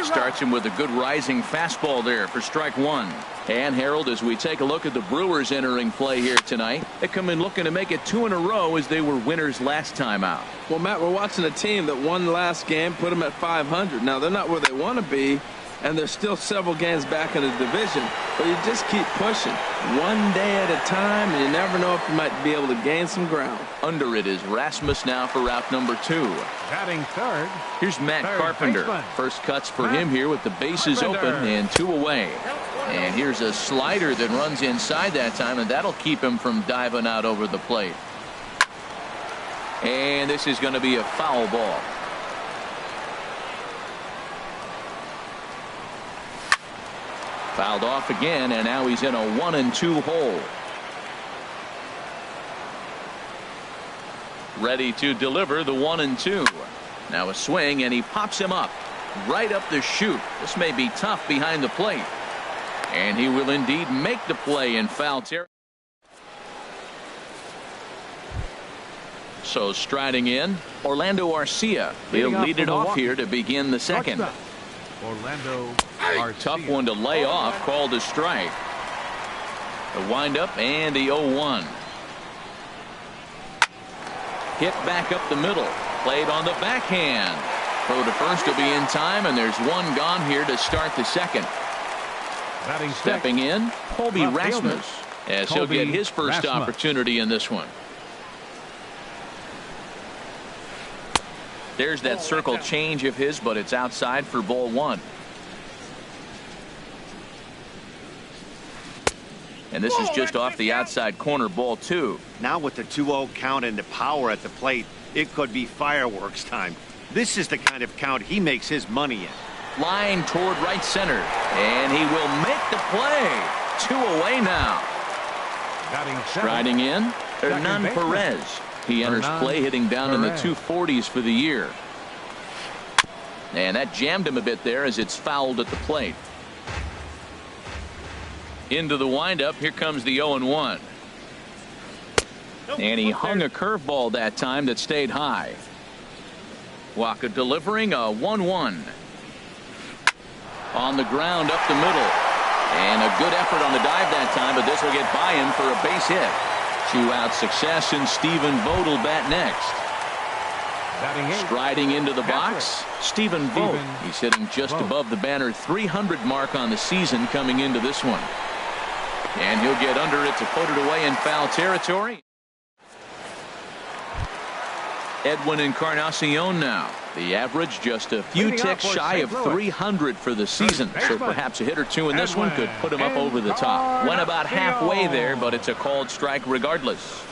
Starts him with a good rising fastball there for strike 1. And Harold, as we take a look at the Brewers entering play here tonight, they come in looking to make it 2 in a row as they were winners last time out. Well, Matt, we're watching a team that won the last game, put them at 500. Now, they're not where they want to be, and they're still several games back in the division. But you just keep pushing one day at a time, and you never know if you might be able to gain some ground. Under it is Rasmus now for route number 2. Batting third. Here's Matt Third Carpenter. baseman. First cuts for him here with the bases open and 2 away. And here's a slider that runs inside that time, and that'll keep him from diving out over the plate. And this is going to be a foul ball. Fouled off again, and now he's in a 1-2 hole. Ready to deliver the 1-2. Now a swing, and he pops him up right up the chute. This may be tough behind the plate. And he will indeed make the play in foul territory. So striding in, Orlando Arcia. He'll lead it off here to begin the second. Orlando Arcia. Tough one to lay off, called a strike. The windup and the 0-1. Hit back up the middle. Played on the backhand. Throw to first will be in time, and there's 1 gone here to start the second. Stepping in, Colby Rasmus, as he'll get his first opportunity in this one. There's that circle change of his, but it's outside for ball 1. And this is just off the outside corner, ball 2. Now with the 2-0 count and the power at the plate, it could be fireworks time. This is the kind of count he makes his money in. Line toward right center, and he will make the play. 2 away now. Striding in, Hernan Perez. He enters play hitting down in the 240s for the year. And that jammed him a bit there as it's fouled at the plate. Into the windup, here comes the 0-1. And he hung a curveball that time that stayed high. Waka delivering a 1-1. On the ground up the middle. And a good effort on the dive that time, but this will get by him for a base hit. 2-out success, and Stephen Vogt will bat next. Striding into the box, Stephen Vogt. He's hitting just above the banner 300 mark on the season coming into this one. And he'll get under it to put it away in foul territory. Edwin Encarnacion now. The average just a few ticks shy of 300 for the season. So perhaps a hit or two in this one could put him up over the top. Went about halfway there, but it's a called strike regardless.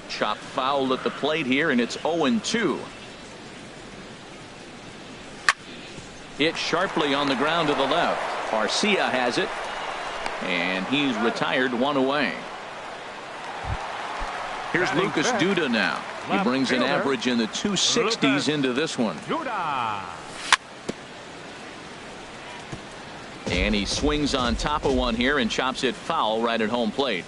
Chop foul at the plate here, and it's 0-2. Hit sharply on the ground to the left. Garcia has it, and he's retired, one away. Here's Lucas Duda now. He brings an average in the 260s into this one. And he swings on top of one here and chops it foul right at home plate.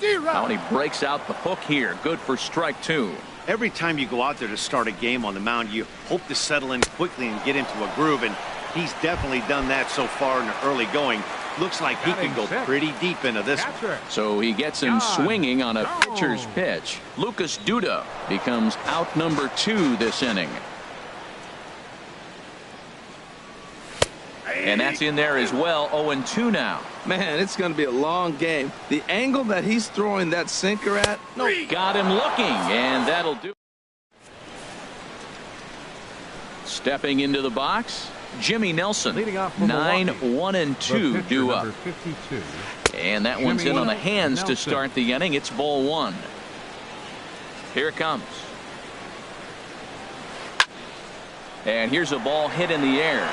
Now he breaks out the hook here. Good for strike two. Every time you go out there to start a game on the mound, you hope to settle in quickly and get into a groove, and he's definitely done that so far in the early going. Looks like he can go pretty deep into this one. So he gets him swinging on a pitcher's pitch. Lucas Duda becomes out number 2 this inning. And that's in there as well. 0-2 now. Man, it's going to be a long game. The angle that he's throwing that sinker at. Got him looking, and that'll do. Stepping into the box, Jimmy Nelson. 9-1-2 due up. And that one's in on the hands to start the inning. It's ball 1. Here it comes. And here's a ball hit in the air.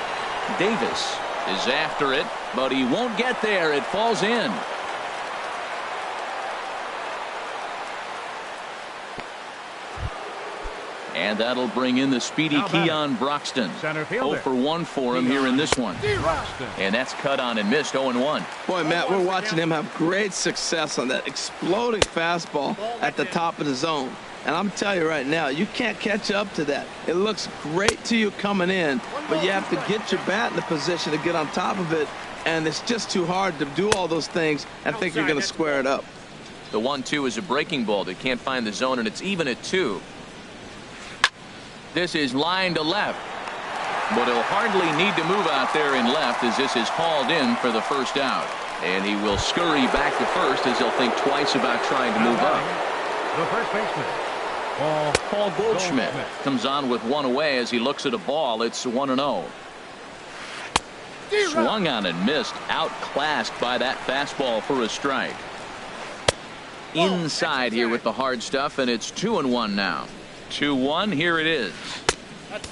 Davis is after it, but he won't get there. It falls in. And that'll bring in the speedy Keon Broxton. 0 for 1 for him here in this one. And that's cut on and missed. 0-1. Boy, Matt, we're watching him have great success on that exploding fastball at the top of the zone. And I'm telling you right now, you can't catch up to that. It looks great to you coming in, but you have to get your bat in the position to get on top of it. And it's just too hard to do all those things and think you're going to square it up. The 1-2 is a breaking ball that can't find the zone, and it's even at 2. This is line to left, but he'll hardly need to move out there in left as this is hauled in for the first out. And he will scurry back to first as he'll think twice about trying to move up. The first baseman, Paul Goldschmidt comes on with one away as he looks at a ball. It's 1-0. Swung on and missed. Outclassed by that fastball for a strike. Inside here with the hard stuff, and it's 2-1 now. 2-1. Here it is.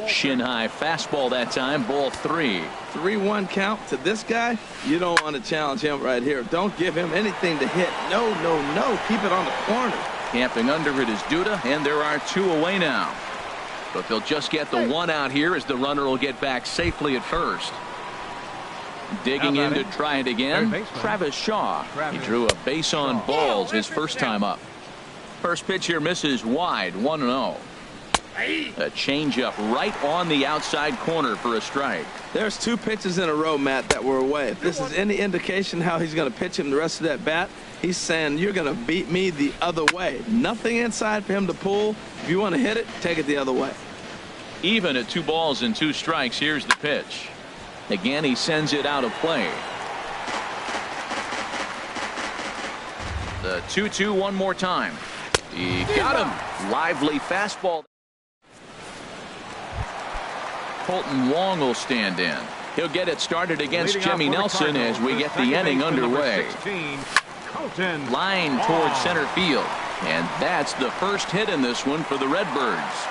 Shin high fastball that time. Ball 3. 3-1 count to this guy. You don't want to challenge him right here. Don't give him anything to hit. No, no, no. Keep it on the corner. Camping under it is Duda, and there are 2 away now. But they'll just get the 1 out here as the runner will get back safely at first. Digging in to try it again, Travis Shaw. He drew a base on balls his first time up. First pitch here misses wide. 1-0. A changeup right on the outside corner for a strike. There's 2 pitches in a row, Matt, that were away. If this is any indication how he's going to pitch him the rest of that bat, he's saying you're going to beat me the other way. Nothing inside for him to pull. If you want to hit it, take it the other way. Even at 2 balls and 2 strikes, here's the pitch. Again, he sends it out of play. The 2-2 one more time. He got him. Lively fastball. Colton Wong will stand in. He'll get it started against Jimmy Nelson as we get the inning underway. Line towards center field. And that's the first hit in this one for the Redbirds.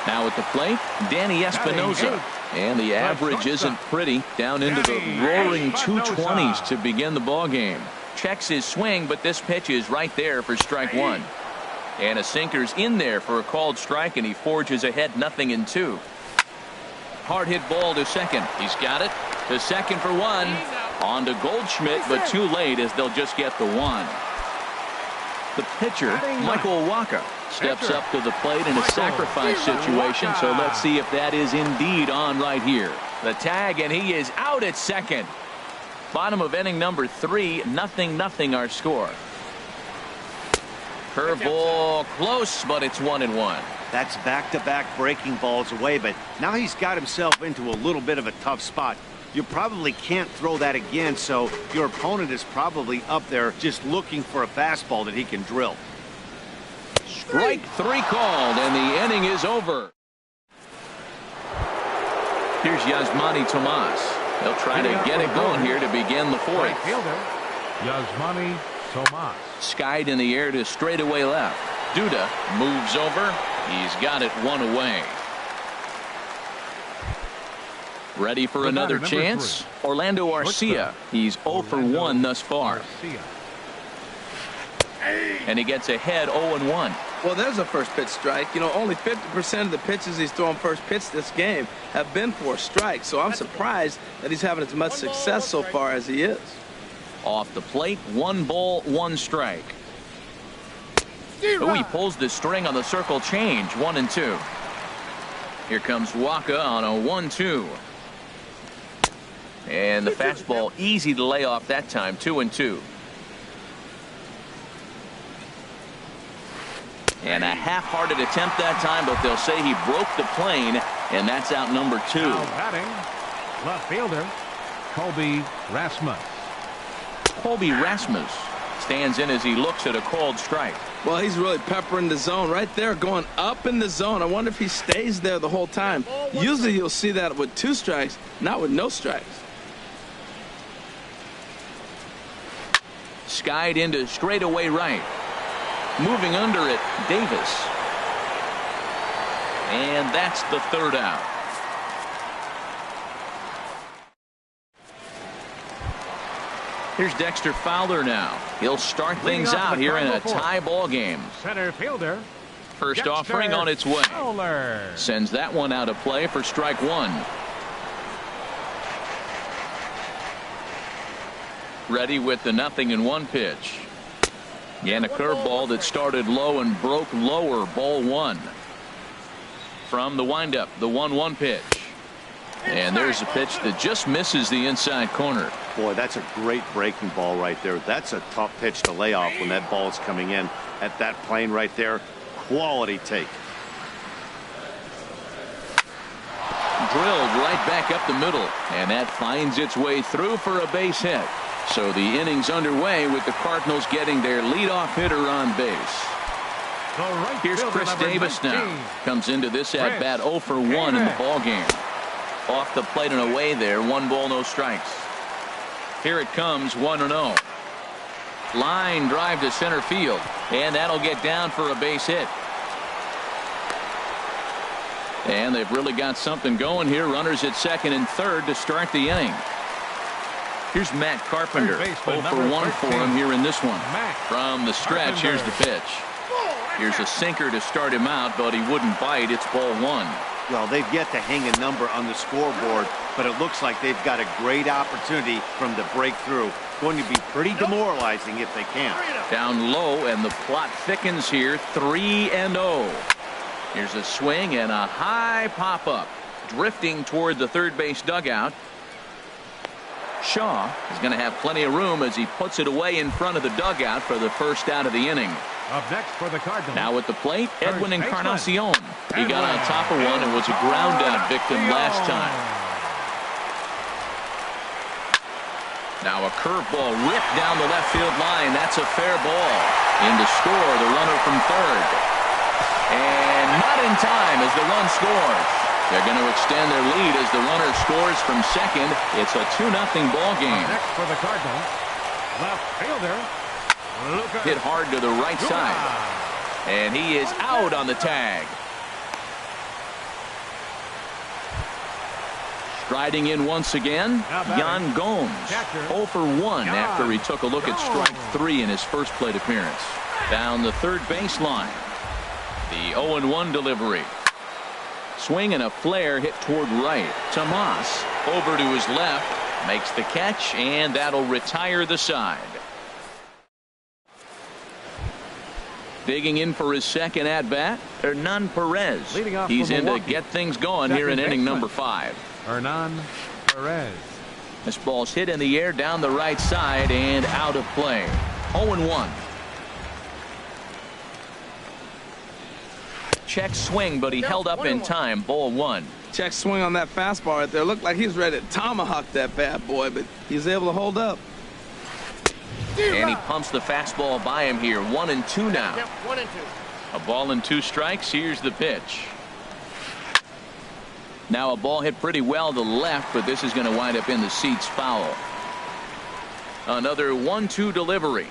Now at the plate, Danny Espinosa. And the average isn't pretty. Down into the roaring 220s to begin the ball game. Checks his swing, but this pitch is right there for strike 1. And a sinker's in there for a called strike, and he forges ahead 0-2. Hard hit ball to second. He's got it. To second for 1. On to Goldschmidt, but too late as they'll just get the 1. The pitcher, Michael Waka, steps up to the plate in a sacrifice situation, so let's see if that is indeed on right here. The tag, and he is out at second. Bottom of inning number 3, 0-0 our score. Curveball close, but it's 1-1. That's back-to-back breaking balls away, but now he's got himself into a little bit of a tough spot. You probably can't throw that again, so your opponent is probably up there just looking for a fastball that he can drill. Strike 3 called, and the inning is over. Here's Yasmani Tomas. He'll try to get it going here to begin the 4th. Right fielder, Yasmani Tomas. Skied in the air to straightaway left. Duda moves over. He's got it 1 away. Ready for another chance. Orlando Arcia. He's 0 for 1 thus far. And he gets ahead 0-1. Well, there's a first pitch strike. You know, only 50% of the pitches he's thrown first pitch this game have been for a strike. So I'm surprised that he's having as much success so far as he is. Off the plate, 1 ball, 1 strike. Oh, he pulls the string on the circle change, 1-2. Here comes Waka on a 1-2. And the fastball easy to lay off that time, 2-2. And a half-hearted attempt that time, but they'll say he broke the plane, and that's out number 2. Now batting, left fielder, Colby Rasmus. Colby Rasmus stands in as he looks at a called strike. Well, he's really peppering the zone right there, going up in the zone. I wonder if he stays there the whole time. Usually you'll see that with 2 strikes, not with no strikes. Skied into straightaway right. Moving under it, Davis. And that's the 3rd out. Here's Dexter Fowler now. He'll start things out here in a tie ball game. Center fielder. First offering on its way. Fowler. Sends that one out of play for strike 1. Ready with the 0-1 pitch. And a curveball that started low and broke lower, ball 1. From the windup, the 1-1 pitch. And there's a pitch that just misses the inside corner. Boy, that's a great breaking ball right there. That's a tough pitch to lay off when that ball is coming in at that plane right there. Quality take. Drilled right back up the middle, and that finds its way through for a base hit. So the inning's underway with the Cardinals getting their leadoff hitter on base. Here's Chris Davis now. Comes into this at bat 0 for 1 in the ball game. Off the plate and away there, 1 ball, no strikes. Here it comes, 1-0. Line drive to center field, and that'll get down for a base hit. And they've really got something going here. Runners at second and third to start the inning. Here's Matt Carpenter, 0 for 1 for him here in this one. From the stretch, here's the pitch. Here's a sinker to start him out, but he wouldn't bite. It's ball 1. Well, they've yet to hang a number on the scoreboard, but it looks like they've got a great opportunity from the breakthrough. Going to be pretty demoralizing if they can. Down low, and the plot thickens here, 3-0. Here's a swing and a high pop-up. Drifting toward the third base dugout. Shaw is going to have plenty of room as he puts it away in front of the dugout for the first out of the inning. Up next for the Cardinals. Now at the plate, Edwin Encarnacion. He got on top of one and was a ground out victim last time. Now a curveball ripped down the left field line. That's a fair ball. In to score the runner from third. And not in time as the run scores. They're going to extend their lead as the runner scores from second. It's a 2-0 ball game. Next for the Cardinals, left fielder Lucas. Hit hard to the right side. And he is out on the tag. Striding in once again, Yan Gomes, 0 for 1 after he took a look at strike 3 in his first plate appearance. Down the third baseline. The 0-1 delivery. Swing and a flare hit toward right. Tomas over to his left, makes the catch, and that'll retire the side. Digging in for his second at-bat, Hernan Perez. Leading off He's for in to Milwaukee. get things going here in Second inning baseman. number 5. Hernan Perez. This ball's hit in the air down the right side and out of play. 0-1. Check swing, but he held up in time. Ball 1. Check swing on that fastball right there. Looked like he's ready to tomahawk that bad boy, but he's able to hold up. And he pumps the fastball by him here. 1-2 now. Yep, 1-2. A ball and 2 strikes. Here's the pitch. Now a ball hit pretty well to left, but this is going to wind up in the seats foul. Another 1-2 delivery.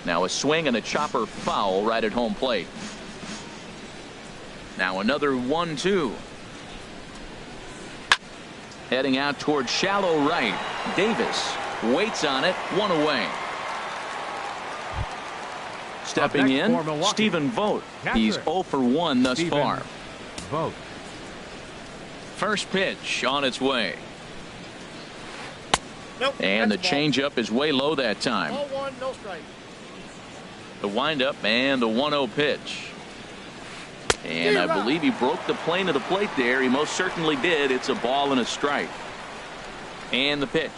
Now a swing and a chopper foul right at home plate. Now another 1-2. Heading out toward shallow right. Davis waits on it. 1 away. Stepping next in, for Milwaukee. Stephen Vogt. Catcher. He's 0 for 1 thus Stephen far. Vogt. First pitch on its way. Nope. And the that's a ball. changeup is way low that time. Ball 1, no strike. The windup and the 1-0 pitch. And I believe he broke the plane of the plate there. He most certainly did. It's a ball and a strike. And the pitch.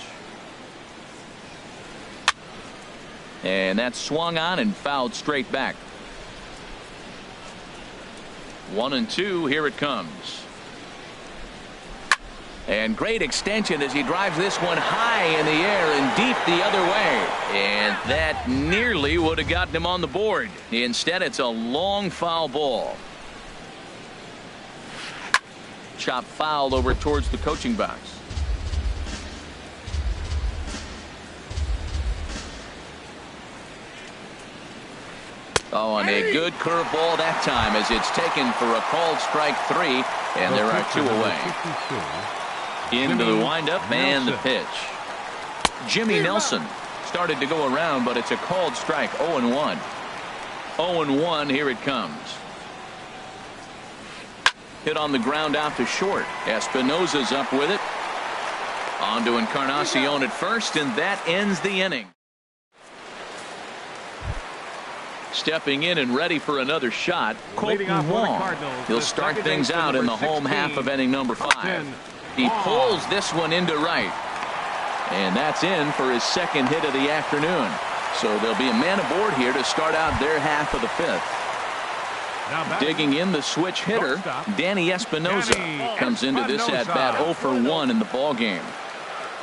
And that's swung on and fouled straight back. 1-2. Here it comes. And great extension as he drives this one high in the air and deep the other way. And that nearly would have gotten him on the board. Instead, it's a long foul ball. Chop foul over towards the coaching box. Oh, and a good curveball that time as it's taken for a called strike 3, and there are 2 away. Into the windup and the pitch. Jimmy Nelson started to go around, but it's a called strike. 0-1. 0-1. Here it comes. Hit on the ground out to short. Espinosa's up with it. On to Encarnacion at first, and that ends the inning. Stepping in and ready for another shot, Leading Colton off for the Wong. Cardinals, He'll the start second things baseman, out in the number home 16, half of inning number 5. Colton He Wong. pulls this one into right. And that's in for his second hit of the afternoon. So there'll be a man aboard here to start out their half of the 5th. Now back. Digging in the switch hitter, Shortstop. Danny Espinosa Danny comes into this Espinosa. at bat 0 for 1 in the ball game.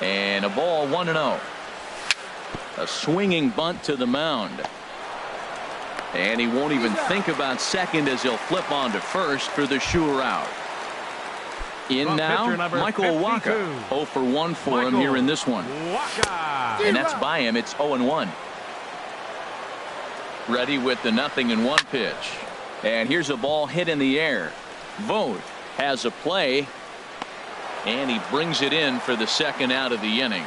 And a ball 1-0. A swinging bunt to the mound. And he won't even think about second as he'll flip on to first for the sure out. In From now, pitcher number Michael 52. Wacha. 0 for 1 for him Michael here in this one. Wacha. And that's by him. It's 0-1. Ready with the 0-1 pitch. And here's a ball hit in the air. Vogt has a play. And he brings it in for the second out of the inning.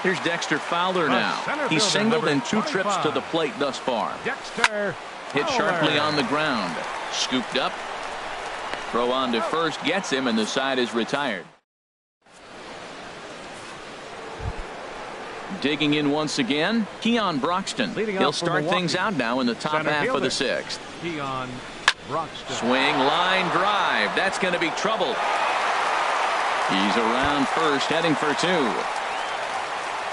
Here's Dexter Fowler now. center He's fielder, singled number in 2 trips to 25. the plate thus far. Dexter Hit Fowler. sharply on the ground. Scooped up. Throw on to first gets him, and the side is retired. Digging in once again, Keon Broxton. Leading He'll off for start Milwaukee. things out now in the top Center half of the fielder. 6th. Keon Broxton. Swing, line drive. That's going to be trouble. He's around first, heading for 2.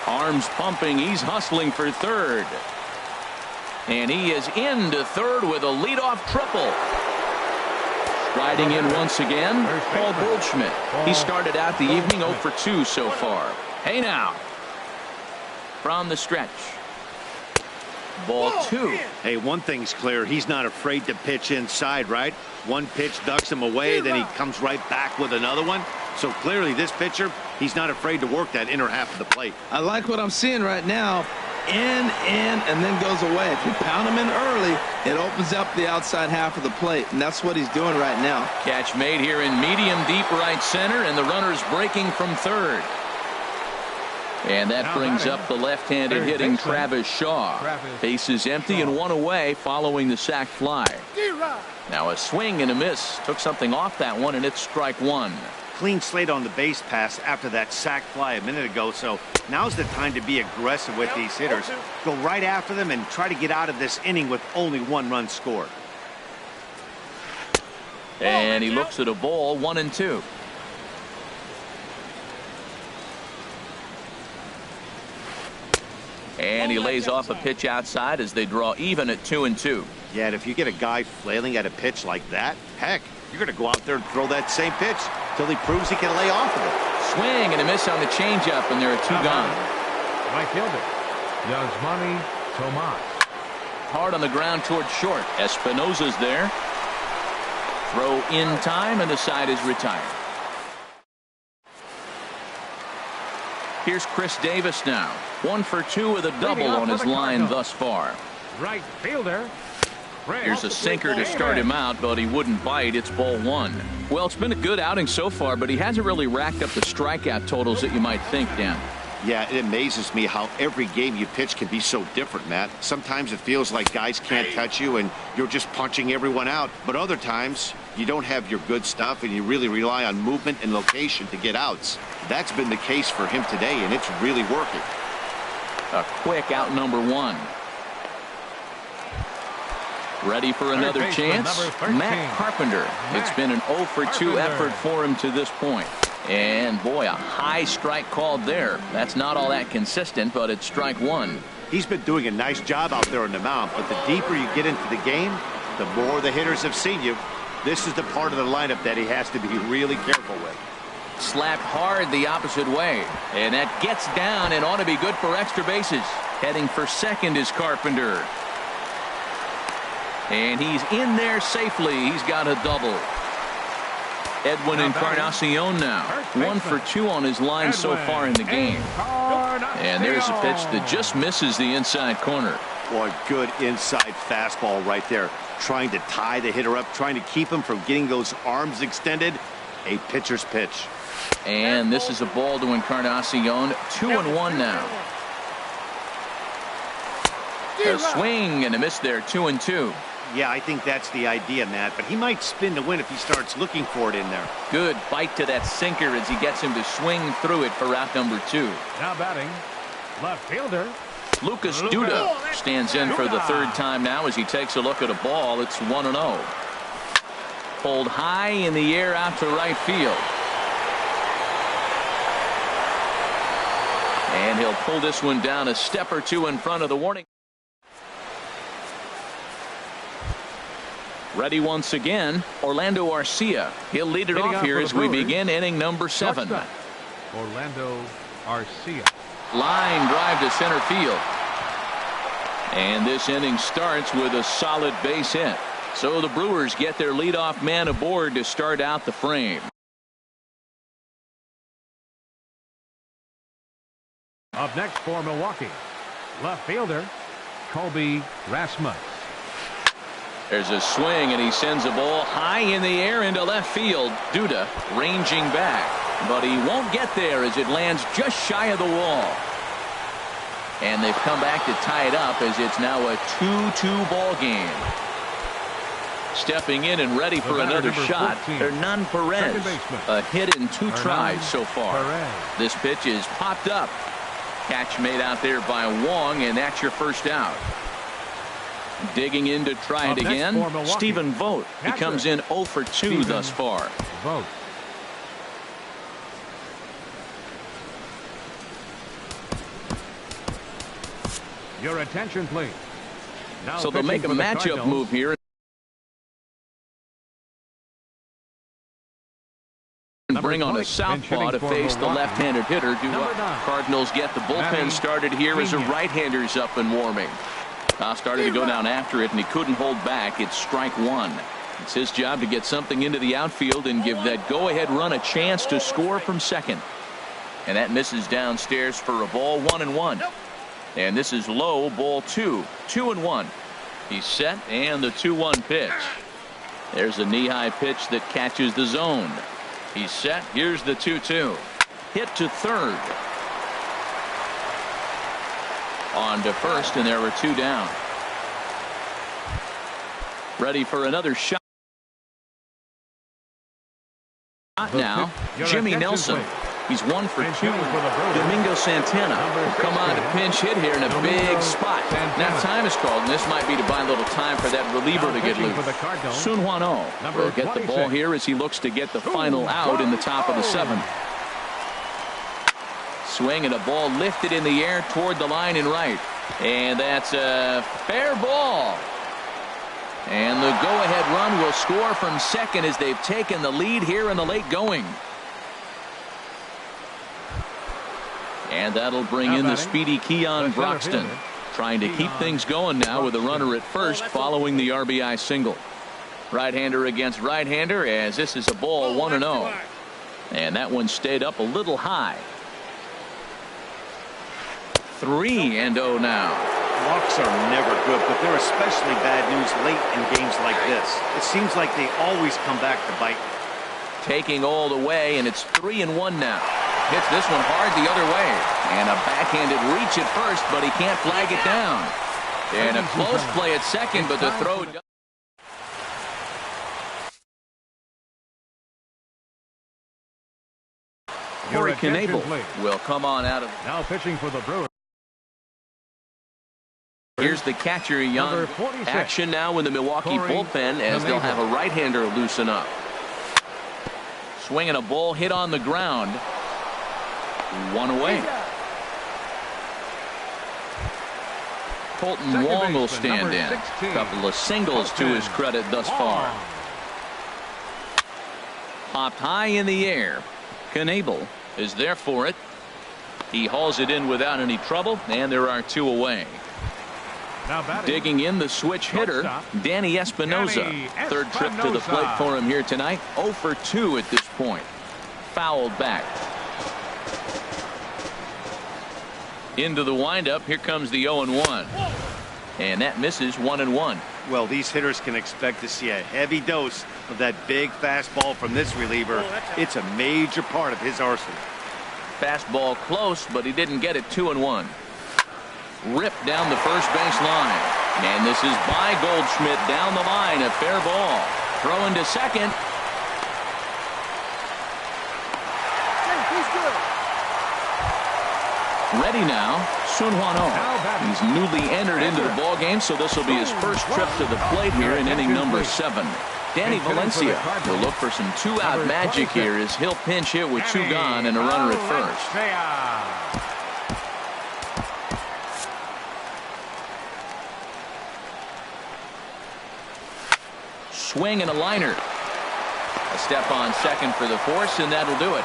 Arms pumping. He's hustling for third. And he is into third with a leadoff triple. Striding in once again, Paul Goldschmidt. He started out the evening 0 for 2 so far. Hey now. From the stretch. Ball 2. Hey, one thing's clear. He's not afraid to pitch inside, right? One pitch ducks him away, then he comes right back with another one. So clearly this pitcher, he's not afraid to work that inner half of the plate. I like what I'm seeing right now. In, and then goes away. If you pound him in early, it opens up the outside half of the plate, and that's what he's doing right now. Catch made here in medium deep right center, and the runner's breaking from third. And that Now brings batting, up the left-handed third hitting baseman, Travis Shaw. Travis Base is empty Shaw. and 1 away following the sac fly. Now a swing and a miss. Took something off that one, and it's strike 1. clean slate on the base pass after that sac fly a minute ago, so now's the time to be aggressive with these hitters. Go right after them and try to get out of this inning with only 1 run scored. And he looks at a ball, 1-2. And he lays off a pitch outside as they draw even at 2-2. Yeah, and if you get a guy flailing at a pitch like that, heck, you're going to go out there and throw that same pitch till he proves he can lay off of it. Swing and a miss on the changeup, and there are 2 gone. Right fielder, Yasmani Tomas. Hard on the ground towards short. Espinosa's there. Throw in time, and the side is retired. Here's Chris Davis now. 1 for 2 with a double on his line thus far. Right fielder. Here's a sinker to start him out, but he wouldn't bite. It's ball 1. Well, it's been a good outing so far, but he hasn't really racked up the strikeout totals that you might think, Dan. Yeah, it amazes me how every game you pitch can be so different, Matt. Sometimes it feels like guys can't touch you and you're just punching everyone out. But other times, you don't have your good stuff and you really rely on movement and location to get outs. That's been the case for him today, and it's really working. A quick out number 1. Ready for another chance? Matt Carpenter. It's been an 0 for 2 effort for him to this point. And boy, a high strike called there. That's not all that consistent, but it's strike 1. He's been doing a nice job out there on the mound, but the deeper you get into the game, the more the hitters have seen you. This is the part of the lineup that he has to be really careful with. Slapped hard the opposite way, and that gets down and ought to be good for extra bases. Heading for second is Carpenter. And he's in there safely. He's got a double. Edwin Encarnacion now. 1 for 2 on his line so far in the game. And there's a pitch that just misses the inside corner. Boy, good inside fastball right there. Trying to tie the hitter up, trying to keep him from getting those arms extended. A pitcher's pitch. And this is a ball to Encarnacion. 2-1 now. A swing and a miss there. 2-2. Yeah, I think that's the idea, Matt, but he might spin to win if he starts looking for it in there. Good bite to that sinker as he gets him to swing through it for out number 2. Now batting, left fielder. Lucas Duda stands in for the 3rd time now as he takes a look at a ball. It's 1-0. Pulled high in the air out to right field. And he'll pull this one down a step or 2 in front of the warning. Ready once again, Orlando Arcia. He'll lead it off here as we begin inning number 7. Orlando Arcia. Line drive to center field. And this inning starts with a solid base hit. So the Brewers get their leadoff man aboard to start out the frame. Up next for Milwaukee, left fielder Colby Rasmus. There's a swing, and he sends a ball high in the air into left field. Duda ranging back, but he won't get there as it lands just shy of the wall. And they've come back to tie it up as it's now a 2-2 ball game. Stepping in and ready for another shot, Hernan Perez. A hit in 2 tries so far. This pitch is popped up. Catch made out there by Wong, and that's your first out. Digging in to try it again, Stephen Vogt. He comes in 0 for 2 thus far. Vogt. Your attention, please. Now so they'll make a matchup move here. And bring on a southpaw to face the left-handed hitter. Cardinals get the bullpen started here as a right-hander's up and warming. Started to go down after it, and he couldn't hold back. It's strike 1. It's his job to get something into the outfield and give that go-ahead run a chance to score from second. And that misses downstairs for a ball, 1-1. And this is low, ball 2. 2-1. He's set, and the 2-1 pitch. There's a knee-high pitch that catches the zone. He's set. Here's the 2-2. Hit to third. On to first, and there were 2 down. Ready for another shot. Now, Your Jimmy attention, Nelson. please. He's 1 for 2. And hitting for the Brewers, Domingo Santana will come on to pinch hit here in a Domingo big spot. Santana. Now time is called, and this might be to buy a little time for that reliever Now to get pitching loose. for the Cardinals, Sun Hwan-oh number will get the 26. ball here as he looks to get the final out in the top of the 7th. Swing and a ball lifted in the air toward the line and right. And that's a fair ball. And the go-ahead run will score from second as they've taken the lead here in the late going. And that'll bring in the speedy Keon Broxton, trying to keep things going now with a runner at first following the RBI single. Right-hander against right-hander as this is a ball 1-0. And that one stayed up a little high. 3-0 now. Walks are never good, but they're especially bad news late in games like this. It seems like they always come back to bite. Taking all the way, and it's 3-1 now. Hits this one hard the other way. And a backhanded reach at first, but he can't flag it down. And a close play at second, but the throw... Corey Knebel will come on out of... Now pitching for the Brewers. Here's the catcher, Young. Number 46. Action now in the Milwaukee Corey bullpen as they'll have a right-hander loosen up. Swinging a ball hit on the ground. 1 away. Colton Wong will stand in. A couple of singles to his credit thus far. Popped high in the air. Knebel is there for it. He hauls it in without any trouble, and there are 2 away. Digging in the switch hitter, Danny Espinosa. Third trip to the plate for him here tonight. 0 for 2 at this point. Fouled back. Into the windup. Here comes the 0-1. And that misses 1-1. Well, these hitters can expect to see a heavy dose of that big fastball from this reliever. It's a major part of his arsenal. Fastball close, but he didn't get it. 2-1. Ripped down the first base line. And this is by Goldschmidt down the line. A fair ball. Throwing to second. Ready now, Sun Hwan-oh. He's newly entered into the ball game, so this will be his first trip to the plate here in inning number 7. Danny Valencia will look for some 2-out magic here as he'll pinch hit with 2 gone and a runner at first. Swing and a liner. A step on second for the force, and that'll do it.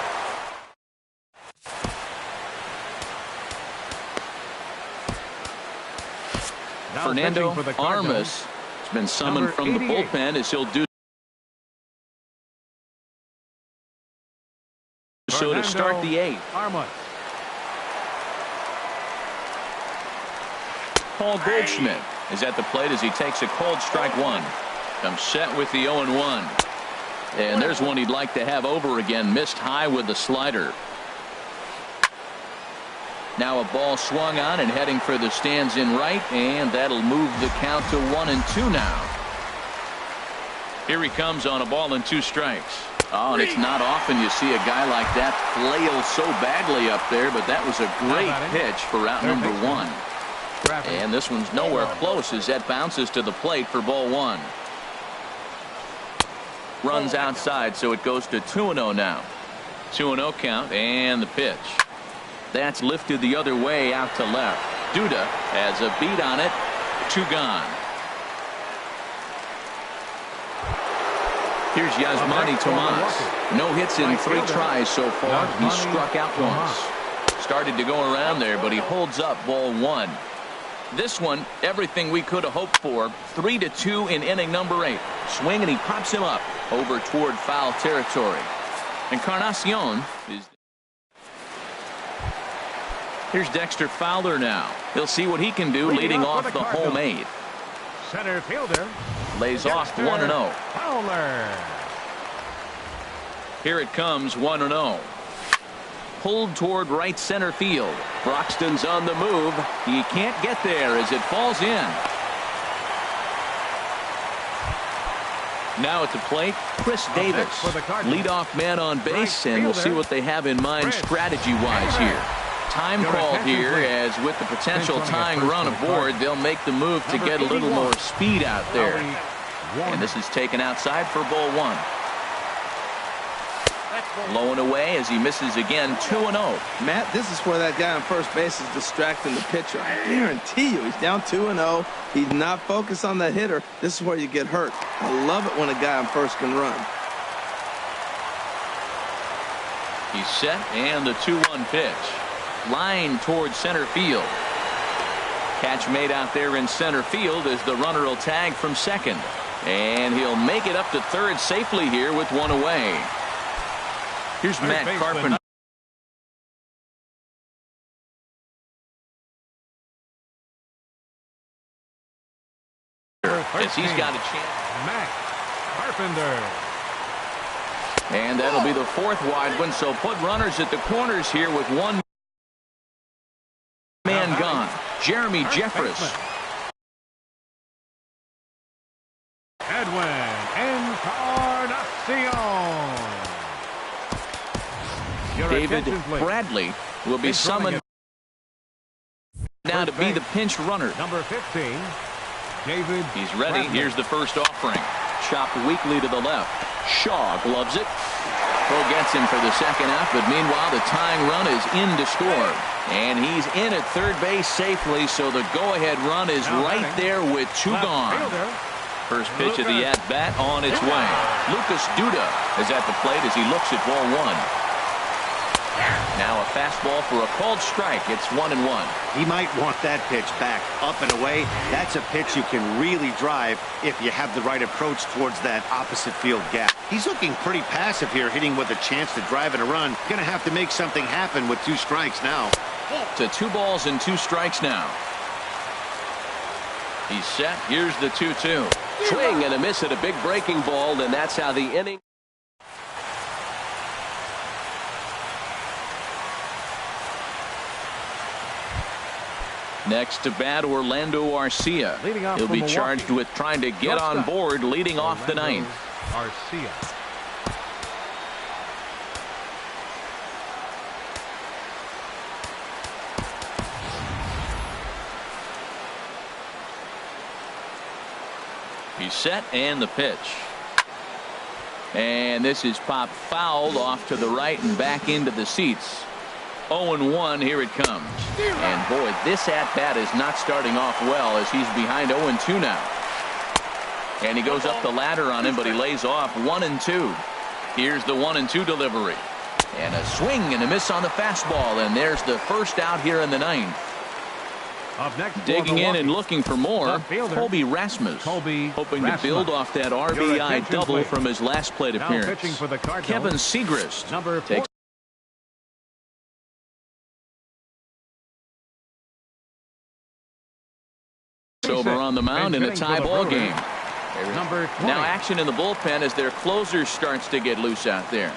Fernando Armas has been summoned from the bullpen as he'll do so to start the 8th. Paul Goldschmidt is at the plate as he takes a cold strike 1. Comes set with the 0-1. And there's one he'd like to have over again. Missed high with the slider. Now a ball swung on and heading for the stands in right, and that'll move the count to 1-2 now. Here he comes on a ball and 2 strikes. Oh, and it's not often you see a guy like that flail so badly up there, but that was a great pitch for out number 1. And this one's nowhere close as that bounces to the plate for ball 1. Runs outside, so it goes to 2-0 now. 2-0 count, and the pitch. That's lifted the other way out to left. Duda has a beat on it. 2 gone. Here's Yasmani Tomas. No hits in 3 tries so far. He struck out once. Started to go around there, but he holds up ball 1. This one, everything we could have hoped for. 3-2 in inning number 8. Swing, and he pops him up over toward foul territory. Encarnacion is... Here's Dexter Fowler now. He'll see what he can do leading off the home 8. Center fielder lays off 1-0. Fowler. Here it comes, 1-0. Pulled toward right center field. Broxton's on the move. He can't get there as it falls in. Now at the plate, Chris Davis, leadoff man on base, and we'll see what they have in mind strategy-wise here. Time called here, as with the potential tying run aboard, they'll make the move to get a little more speed out there. And this is taken outside for ball one. Low and away as he misses again, 2-0. Matt, this is where that guy on first base is distracting the pitcher. I guarantee you, he's down 2-0. He's not focused on the hitter. This is where you get hurt. I love it when a guy on first can run. He's set, and the 2-1 pitch. Line towards center field. Catch made out there in center field as the runner will tag from second. And he'll make it up to third safely here with one away. Here's Matt Carpenter. As he's got a chance. Matt Carpenter. And that'll be the fourth wide one, so put runners at the corners here with one man gone. Jeremy Jeffress. Edwin Encarnacion. David Bradley will be summoned now to be the pinch runner. Number 15, David. He's ready. Bradley. Here's the first offering. Chopped weakly to the left. Shaw gloves it. Crow gets him for the second out, but meanwhile the tying run is in to score. And he's in at third base safely, so the go-ahead run is right there with two gone. First pitch of the at-bat on its way. Lucas Duda is at the plate as he looks at ball one. Now a fastball for a called strike. It's 1-1. He might want that pitch back, up and away. That's a pitch you can really drive if you have the right approach towards that opposite field gap. He's looking pretty passive here, hitting with a chance to drive and a run. Gonna have to make something happen with 2 strikes now. To 2 balls and 2 strikes now. He's set. Here's the 2-2. Swing and a miss at a big breaking ball, and that's how the inning. Next to bat, Orlando Arcia. He'll be charged with trying to get on board leading off the ninth. Arcia. He's set, and the pitch. And this is popped foul off to the right and back into the seats. 0-1, here it comes. And boy, this at-bat is not starting off well as he's behind 0-2 now. And he goes up the ladder on him, but he lays off 1-2. Here's the 1-2 delivery. And a swing and a miss on the fastball, and there's the first out here in the ninth. Up next, digging in and looking for more, Colby Rasmus. Hoping to build off that RBI double from his last plate appearance. Kevin Segrist takes over on the mound in a tie ball game. Now action in the bullpen as their closer starts to get loose out there.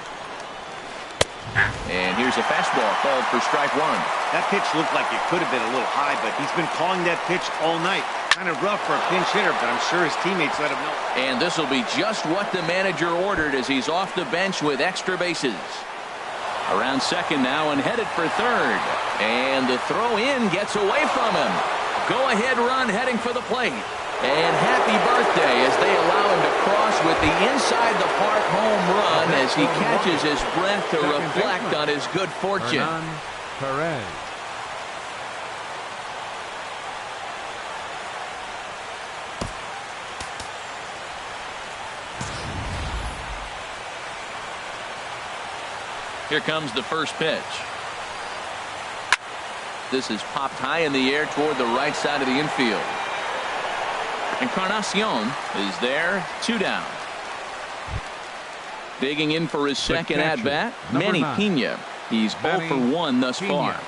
And here's a fastball called for strike one. That pitch looked like it could have been a little high, but he's been calling that pitch all night. Kind of rough for a pinch hitter, but I'm sure his teammates let him know. And this will be just what the manager ordered as he's off the bench with extra bases. Around second now and headed for third. And the throw in gets away from him. Go-ahead run heading for the plate. And happy birthday as they allow him to cross with the inside-the-park home run as he catches his breath to reflect on his good fortune. Perez. Here comes the first pitch. This is popped high in the air toward the right side of the infield. Encarnacion is there, 2 down. Digging in for his second at-bat, Manny Pena. He's 0 for 1 thus far.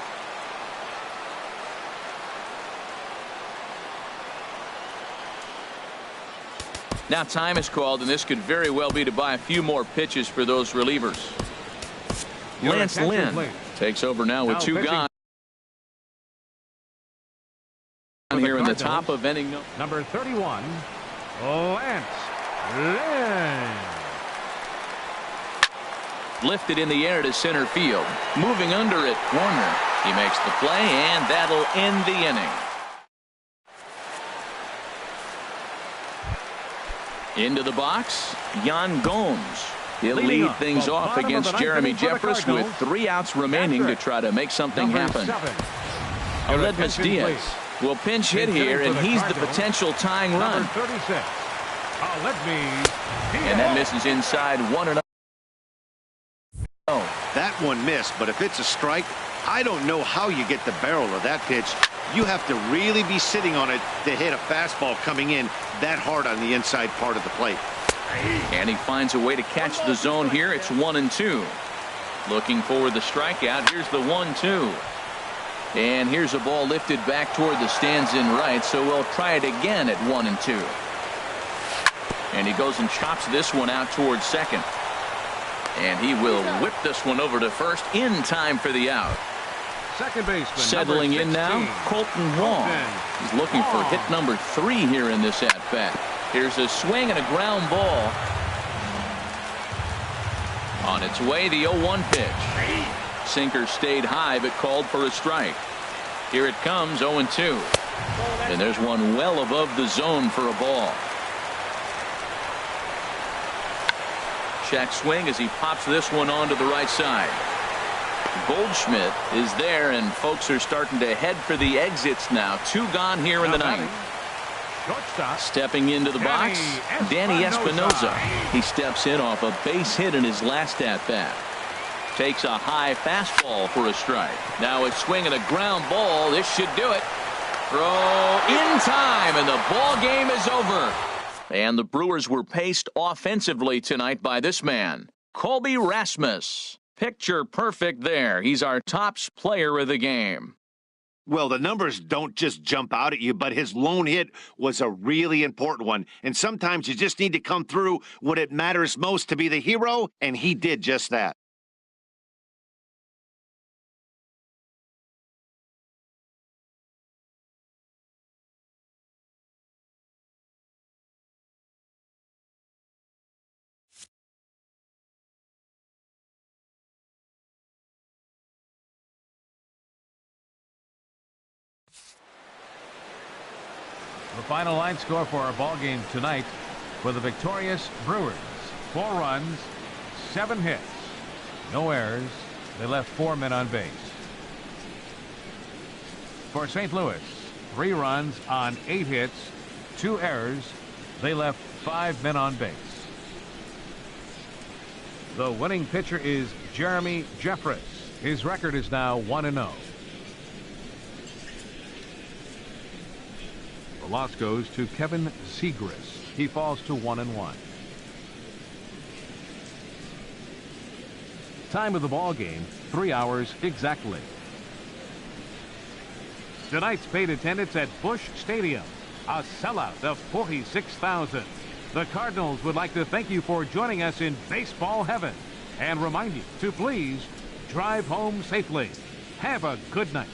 Now time is called, and this could very well be to buy a few more pitches for those relievers. Lance Lynn takes over now with 2 guys. Here in the top of inning number 31, Lance Lynn. Lifted in the air to center field. Moving under at corner. He makes the play, and that'll end the inning. Into the box, Yan Gomes. He'll Leading lead off things the off bottom of against the ninth Jeremy inning for the Jeffress with Cardinals. 3 outs remaining to try to make something Number happen. 7. Aledmus Attention, Diaz please. will pinch hit Pinch here, hitting and for the he's the Cardinals. potential tying Number run. 36. Aledmus Diaz. And that misses inside 1-0. That one missed, but if it's a strike, I don't know how you get the barrel of that pitch. You have to really be sitting on it to hit a fastball coming in that hard on the inside part of the plate. And he finds a way to catch the zone here. It's 1-2. Looking for the strikeout. Here's the 1-2. And here's a ball lifted back toward the stands in right, so we'll try it again at 1-2. And he goes and chops this one out towards second. And he will whip this one over to first in time for the out. Second baseman. Settling number in now, 16. Colton Wong. He's looking for hit number 3 here in this at-bat. Here's a swing and a ground ball. On its way, the 0-1 pitch. Sinker stayed high, but called for a strike. Here it comes, 0-2. And there's one well above the zone for a ball. Check swing as he pops this one onto the right side. Goldschmidt is there, and folks are starting to head for the exits now. 2 gone here in the ninth. Shortstop. Stepping into the box, Danny Espinosa. He steps in off a base hit in his last at-bat. Takes a high fastball for a strike. Now a swing and a ground ball. This should do it. Throw in time, and the ball game is over. And the Brewers were paced offensively tonight by this man, Colby Rasmus. Picture perfect there. He's our tops player of the game. Well, the numbers don't just jump out at you, but his lone hit was a really important one. And sometimes you just need to come through when it matters most to be the hero, and he did just that. The final line score for our ball game tonight for the victorious Brewers: 4 runs, 7 hits, no errors. They left 4 men on base. For St. Louis, 3 runs on 8 hits, 2 errors. They left 5 men on base. The winning pitcher is Jeremy Jeffress. His record is now 1-0. The loss goes to Kevin Segrist. He falls to 1-1. Time of the ball game, 3 hours exactly. Tonight's paid attendance at Busch Stadium, a sellout of 46,000. The Cardinals would like to thank you for joining us in baseball heaven and remind you to please drive home safely. Have a good night.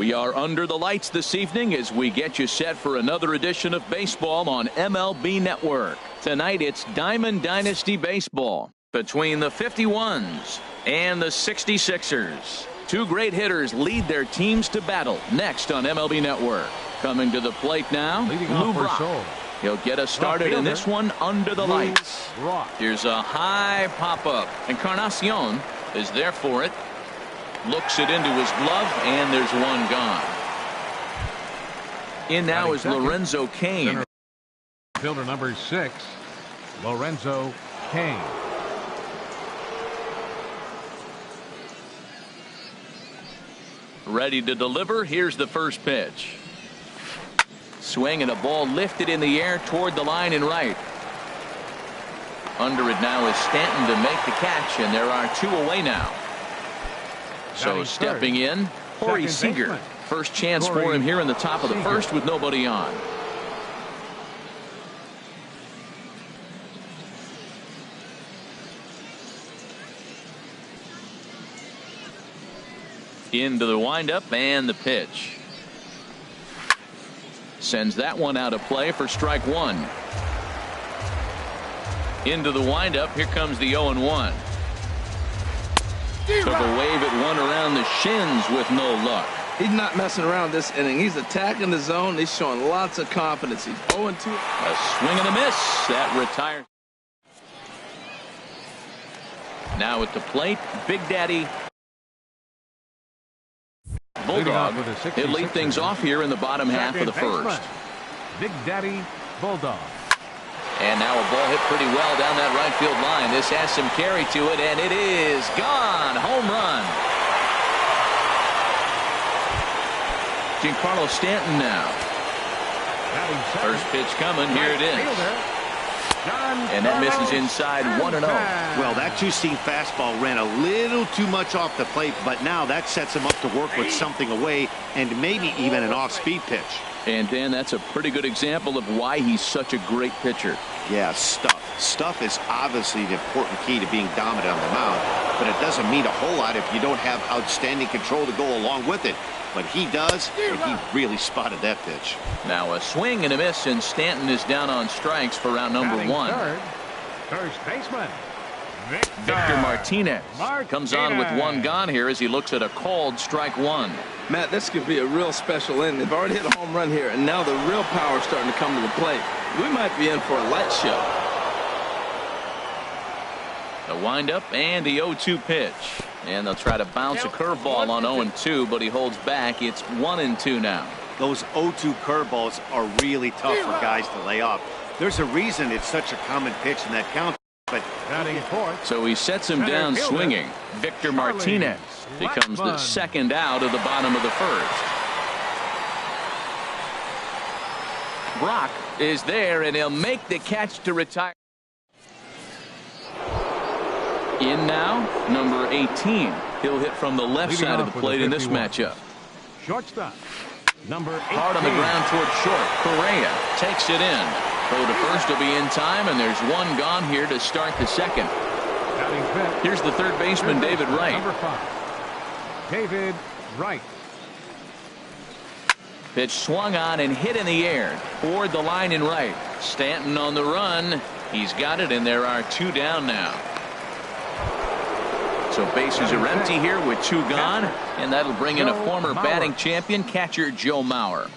We are under the lights this evening as we get you set for another edition of baseball on MLB Network. Tonight it's Diamond Dynasty Baseball between the 51s and the 66ers. Two great hitters lead their teams to battle next on MLB Network. Coming to the plate now, Lou Brock. He'll get us started in this one under the lights. Here's a high pop-up. Encarnacion is there for it. Looks it into his glove, and there's one gone. In now is Lorenzo Cain. Fielder number 6, Lorenzo Cain. Ready to deliver. Here's the first pitch. Swing and a ball lifted in the air toward the line and right. Under it now is Stanton to make the catch, and there are two away now. So stepping in, Corey Seager. First chance for him here in the top of the first with nobody on. Into the windup and the pitch. Sends that one out of play for strike one. Into the windup. Here comes the 0-1. Took a wave at one around the shins with no luck. He's not messing around this inning. He's attacking the zone. He's showing lots of confidence. He's 0-2. A swing and a miss. That retires. Now at the plate, Big Daddy Bulldog. He'll lead things off here in the bottom half of the first. Big Daddy Bulldog. And now a ball hit pretty well down that right field line. This has some carry to it, and it is gone. Home run. Giancarlo Stanton now. First pitch coming. Here it is. And that misses inside 1-0. Well, that two-seam fastball ran a little too much off the plate, but now that sets him up to work with something away and maybe even an off-speed pitch. And Dan, that's a pretty good example of why he's such a great pitcher. Yeah, stuff. Stuff is obviously the important key to being dominant on the mound, but it doesn't mean a whole lot if you don't have outstanding control to go along with it. But he does, and he really spotted that pitch. Now a swing and a miss, and Stanton is down on strikes for round number one. First baseman, Victor Martinez comes on with one gone here as he looks at a called strike one. Matt, this could be a real special inning. They've already hit a home run here, and now the real power is starting to come to the plate. We might be in for a light show. The windup and the 0-2 pitch. And they'll try to bounce a curveball on 0-2, but he holds back. It's 1-2 now. Those 0-2 curveballs are really tough for guys to lay off. There's a reason it's such a common pitch in that count. But so he sets him down swinging. Victor Martinez becomes the second out of the bottom of the first. Brock is there, and he'll make the catch to retire. In now, number 18. He'll hit from the left side of the plate in this matchup. Shortstop, number 18. Hard on the ground toward short. Correa takes it in. Throw to first will be in time, and there's one gone here to start the second. Here's the third baseman, David Wright. Number 5, David Wright. Pitch swung on and hit in the air toward the line and right. Stanton on the run. He's got it, and there are two down now. So bases are empty here with two gone, and that'll bring in a former batting champion, catcher Joe Mauer.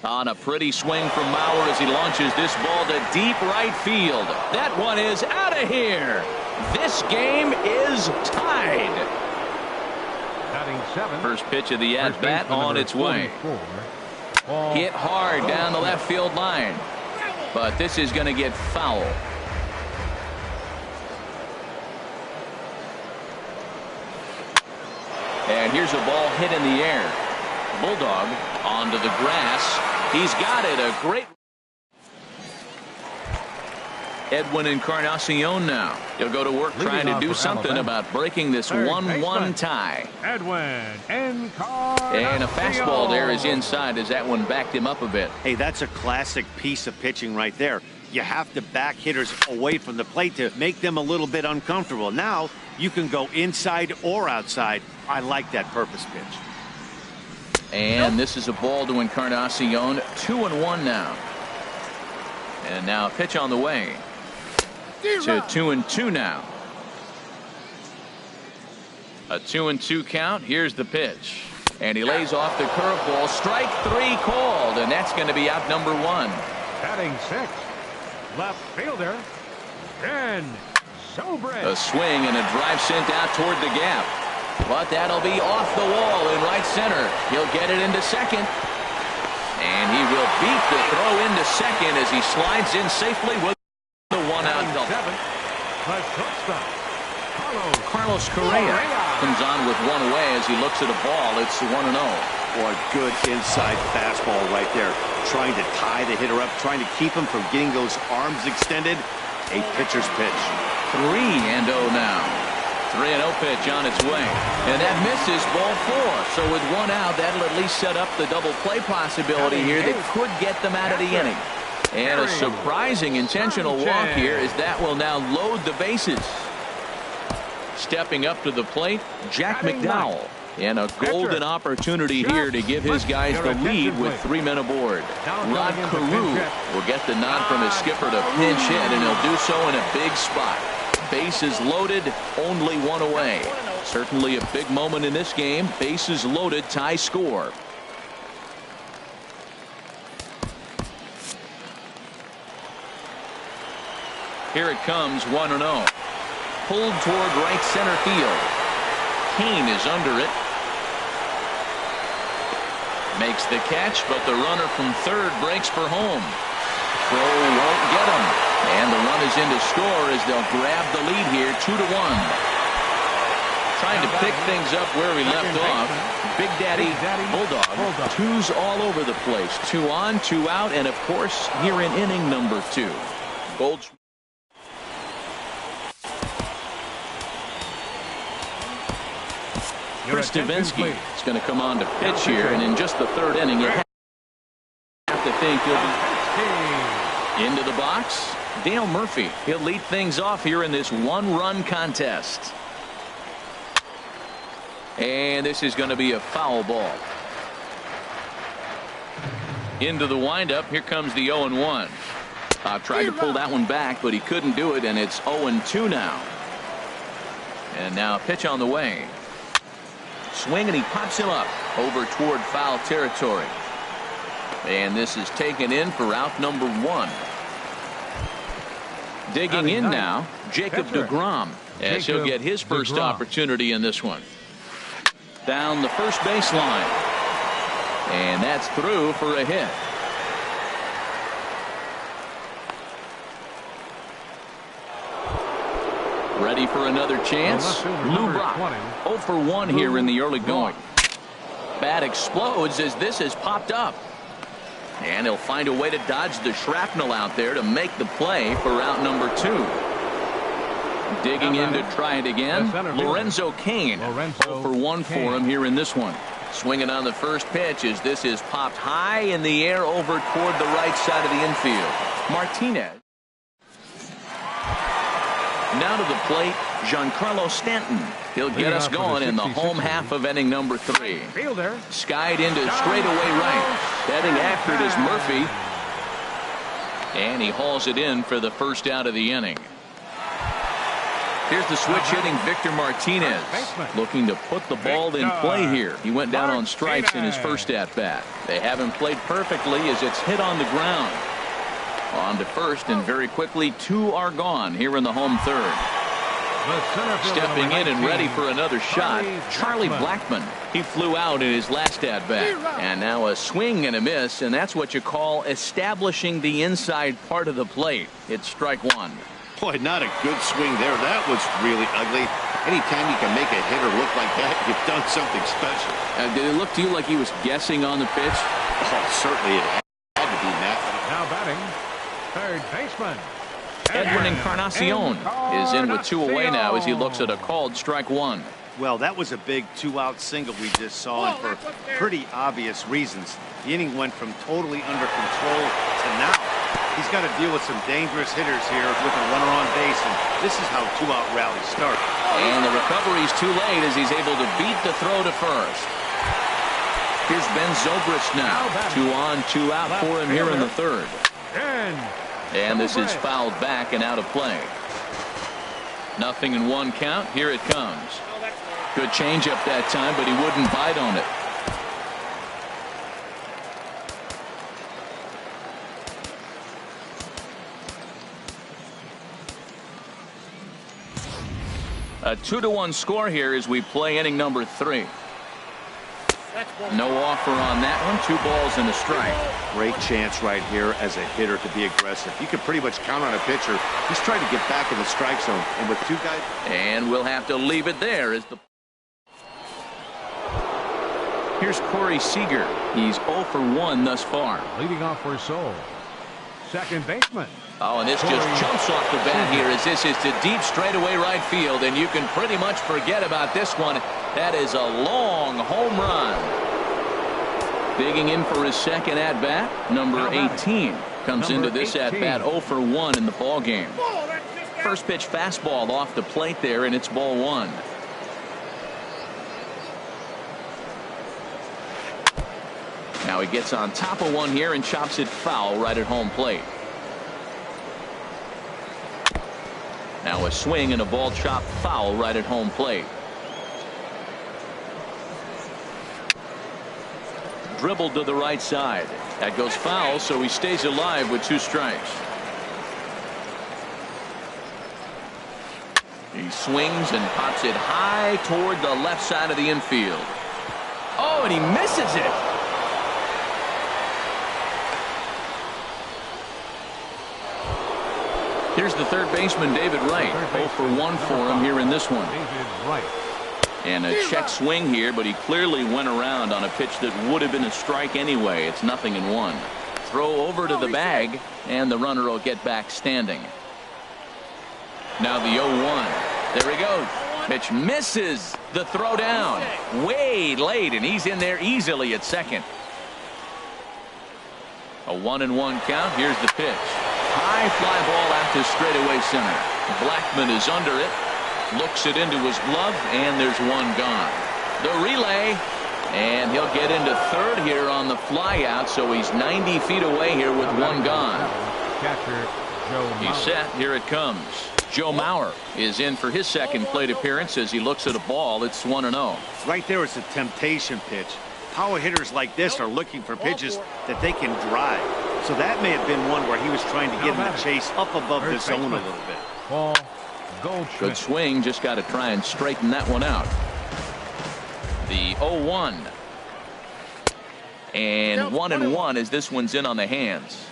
On a pretty swing from Mauer as he launches this ball to deep right field. That one is out of here. This game is tied. First pitch of the at-bat on its way. Hit hard down the left field line. But this is going to get foul. And here's a ball hit in the air. Bulldog onto the grass. He's got it. A great. Edwin Encarnacion now. He'll go to work trying to do something about breaking this 1-1 tie. Edwin Encarnacion. And a fastball there is inside as that one backed him up a bit. Hey, that's a classic piece of pitching right there. You have to back hitters away from the plate to make them a little bit uncomfortable. Now you can go inside or outside. I like that purpose pitch. And this is a ball to Encarnacion. 2-1 now. And now a pitch on the way. To 2-2 now. A 2-2 count. Here's the pitch. And he lays off the curveball. Strike 3 called. And that's going to be out number 1. Batting 6. Left fielder. And Sobret. A swing and a drive sent out toward the gap. But that'll be off the wall in right center. He'll get it into second. And he will beat the throw into second as he slides in safely with the 1-out double. Carlos Correa comes on with 1 away as he looks at a ball. It's 1-0. Boy, good inside fastball right there. Trying to tie the hitter up, trying to keep him from getting those arms extended. A pitcher's pitch. 3-0 now. 3-0 pitch on its way. And that misses ball 4. So with 1 out, that'll at least set up the double play possibility here that could get them out of the inning. And a surprising intentional walk here as that will now load the bases. Stepping up to the plate, Jack McDowell. And a golden opportunity here to give his guys the lead with 3 men aboard. Rod Carew will get the nod from his skipper to pinch hit, and he'll do so in a big spot. Bases loaded, only 1 away. Certainly a big moment in this game. Bases loaded, tie score. Here it comes, 1-0. Pulled toward right center field. Kane is under it. Makes the catch, but the runner from third breaks for home. Throw won't get him. And the run is in to score as they'll grab the lead here, 2-1. Trying to pick things up where we left off. Big Daddy Bulldog. 2s all over the place. 2 on, 2 out, and of course here in inning number 2. Goldschmidt. Chris Davinsky is going to come on to pitch here, and in just the 3rd inning, you have to think he'll be into the box. Dale Murphy, he'll lead things off here in this 1-run contest. And this is going to be a foul ball. Into the windup, here comes the 0-1. Tried to pull that one back, but he couldn't do it, and it's 0-2 now. And now a pitch on the way. Swing, and he pops him up over toward foul territory. And this is taken in for out number 1. Digging in now, Jacob deGrom, as he'll get his first opportunity in this one. Down the first baseline. And that's through for a hit. Ready for another chance. Lou Brock, 0 for 1 here in the early going. Bat explodes as this has popped up. And he'll find a way to dodge the shrapnel out there to make the play for out number 2. Digging in to try it again. Lorenzo Cain, 0 for 1 for him here in this one. Swinging on the first pitch as this is popped high in the air over toward the right side of the infield. Martinez. Now to the plate, Giancarlo Stanton. He'll get us going in the home half of inning number 3. Skied into straightaway right. Heading after it is Murphy. And he hauls it in for the first out of the inning. Here's the switch hitting Victor Martinez. Looking to put the ball in play here. He went down on strikes in his first at bat. They haven't played perfectly as it's hit on the ground. On to first, and very quickly 2 are gone here in the home 3rd. Stepping in and ready for another shot, Charlie Blackmon. He flew out in his last at bat. And now a swing and a miss, and that's what you call establishing the inside part of the plate. It's strike 1. Boy, not a good swing there. That was really ugly. Anytime you can make a hitter look like that, you've done something special. Did it look to you like he was guessing on the pitch? Oh, certainly it had to be, Matt. Now batting, third baseman. Edwin Encarnacion is in with 2 away now as he looks at a called strike 1. Well, that was a big 2-out single we just saw, and for pretty obvious reasons. The inning went from totally under control to now. He's got to deal with some dangerous hitters here with a runner on base, and this is how 2-out rallies start. And the recovery's too late as he's able to beat the throw to first. Here's Ben Zobrist now. 2 on, 2 out for him here in the third. And this is fouled back and out of play. 0-1 count. Here it comes. Good changeup that time, but he wouldn't bite on it. A 2-1 score here as we play inning number 3. No offer on that one. 2 balls and a strike. Great chance right here as a hitter to be aggressive. You can pretty much count on a pitcher. He's trying to get back in the strike zone. And with 2 guys. And we'll have to leave it there as the. Here's Corey Seager. He's 0 for 1 thus far. Leading off for Seoul. Second baseman. Oh, and this just jumps off the bat here as this is to deep straightaway right field, and you can pretty much forget about this one. That is a long home run. Digging in for his second at-bat, number 18 comes into this at-bat 0 for 1 in the ball game. First pitch fastball off the plate there, and it's ball 1. Now he gets on top of one here and chops it foul right at home plate. Now a swing and a ball chopped foul right at home plate. Dribbled to the right side. That goes foul, so he stays alive with 2 strikes. He swings and pops it high toward the left side of the infield. Oh, and he misses it. Here's the third baseman, David Wright. 0 for 1 for him here in this one. And a check swing here, but he clearly went around on a pitch that would have been a strike anyway. It's 0-1. Throw over to the bag, and the runner will get back standing. Now the 0-1. There he goes. Pitch misses the throw down. Way late, and he's in there easily at second. A 1-1 count. Here's the pitch. High fly ball out to straightaway center. Blackman is under it. Looks it into his glove, and there's one gone. The relay, and he'll get into third here on the fly out, so he's 90 feet away here with one gone. He's set. Here it comes. Joe Mauer is in for his second plate appearance as he looks at a ball. It's 1-0. Right there is a temptation pitch. Power hitters like this are looking for pitches that they can drive. So that may have been one where he was trying to get in the chase up above the zone a little bit. Ball. Good swing. Just got to try and straighten that one out. The 0-1. And 1-1 as this one's in on the hands.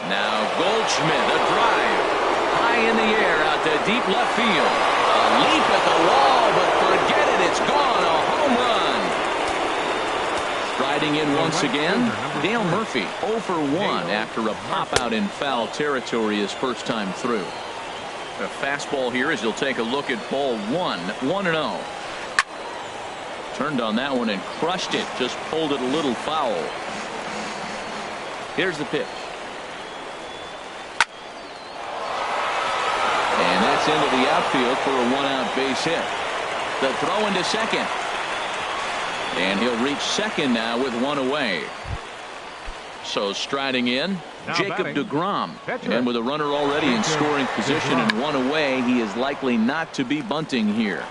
Now Goldschmidt, a drive. High in the air out to deep left field. A leap at the wall, but forget it. It's gone. A home run. Striding in once again, Dale Murphy 0 for 1 after a pop out in foul territory his first time through. A fastball here as he'll take a look at ball 1. 1-0. Turned on that one and crushed it. Just pulled it a little foul. Here's the pitch. And that's into the outfield for a 1-out base hit. The throw into second. And he'll reach second now with 1 away. So striding in, now Jacob batting. deGrom. And with a runner already in scoring position and 1 away, he is likely not to be bunting here.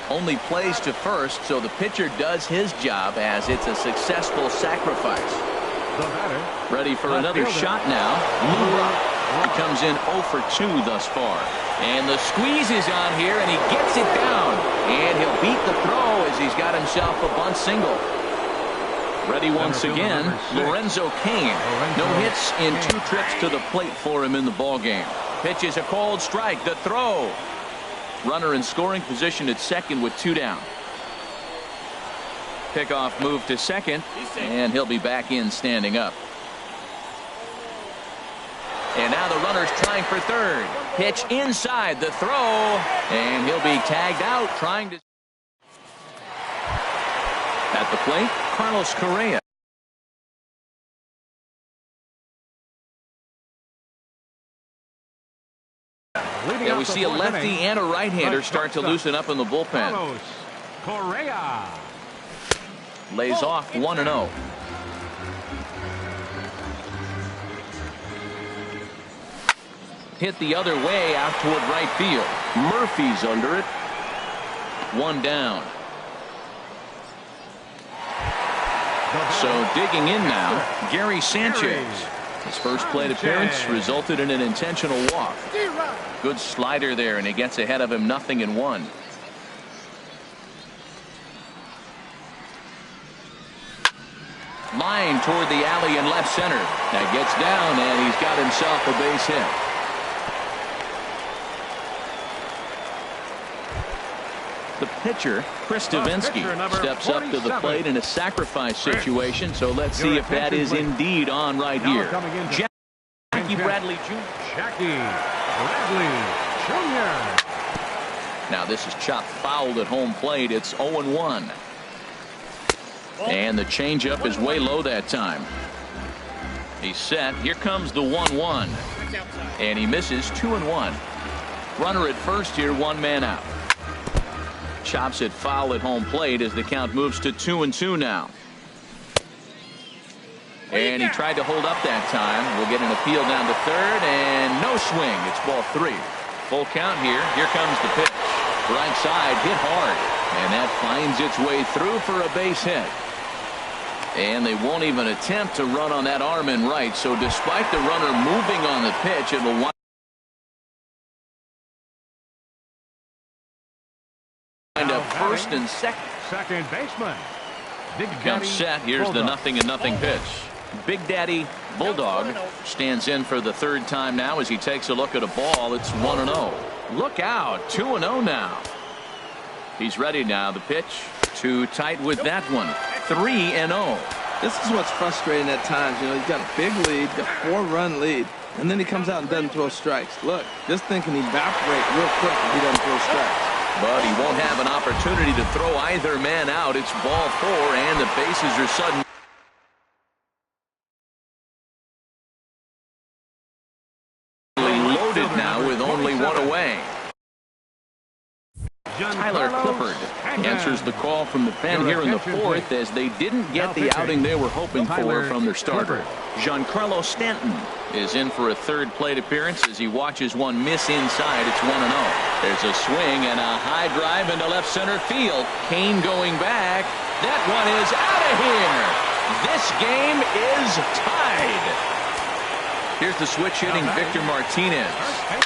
Only plays to first, so the pitcher does his job as it's a successful sacrifice. Ready for another shot now. Lou Brock. He comes in 0 for 2 thus far. And the squeeze is on here, and he gets it down. And he'll beat the throw as he's got himself a bunt single. Ready once again, Lorenzo Cain. No hits in 2 trips to the plate for him in the ballgame. Pitch is a cold strike. The throw. Runner in scoring position at second with 2 down. Pickoff move to second, and he'll be back in standing up. And now the runner's trying for third. Pitch inside the throw, and he'll be tagged out trying to. At the plate, Carlos Correa. Yeah, we see a lefty and a right-hander start to loosen up in the bullpen. Correa. Lays off 1-0. Hit the other way out toward right field. Murphy's under it. 1 down. So digging in now, Gary Sanchez. His first plate appearance resulted in an intentional walk. Good slider there, and he gets ahead of him 0-1. Line toward the alley in left center. That gets down, and he's got himself a base hit. The pitcher, Chris Davinsky, steps up to the plate in a sacrifice situation, so let's see if that is indeed on right here. Jackie Bradley Jr. Jackie Bradley Jr. Now this is chopped fouled at home plate. It's 0-1. And the changeup is way low that time. He's set. Here comes the 1-1. And he misses 2-1. Runner at first here, 1 man out. Chops it foul at home plate as the count moves to 2-2 now. And he tried to hold up that time. We'll get an appeal down to third, and no swing. It's ball 3. Full count here. Here comes the pitch. Right side, hit hard. And that finds its way through for a base hit. And they won't even attempt to run on that arm in right. So despite the runner moving on the pitch, it'll wind up first and second. Second baseman. Big Comes set. Here's the 0-0 pitch. Big Daddy Bulldog stands in for the 3rd time now as he takes a look at a ball. It's 1-0. Look out. 2-0 now. He's ready now. The pitch too tight with that one. 3-0. This is what's frustrating at times. You know, he's got a big lead, got a 4-run lead, and then he comes out and doesn't throw strikes. Look, this thing can evaporate real quick if he doesn't throw strikes. But he won't have an opportunity to throw either man out. It's ball 4, and the bases are suddenly loaded now with only 1 away. Tyler Clippard answers the call from the pen here in the 4th as they didn't get the outing they were hoping for from their starter. Giancarlo Stanton is in for a 3rd plate appearance as he watches one miss inside. It's 1-0. There's a swing and a high drive into left center field. Kane going back. That one is out of here. This game is tied. Here's the switch hitting Victor Martinez.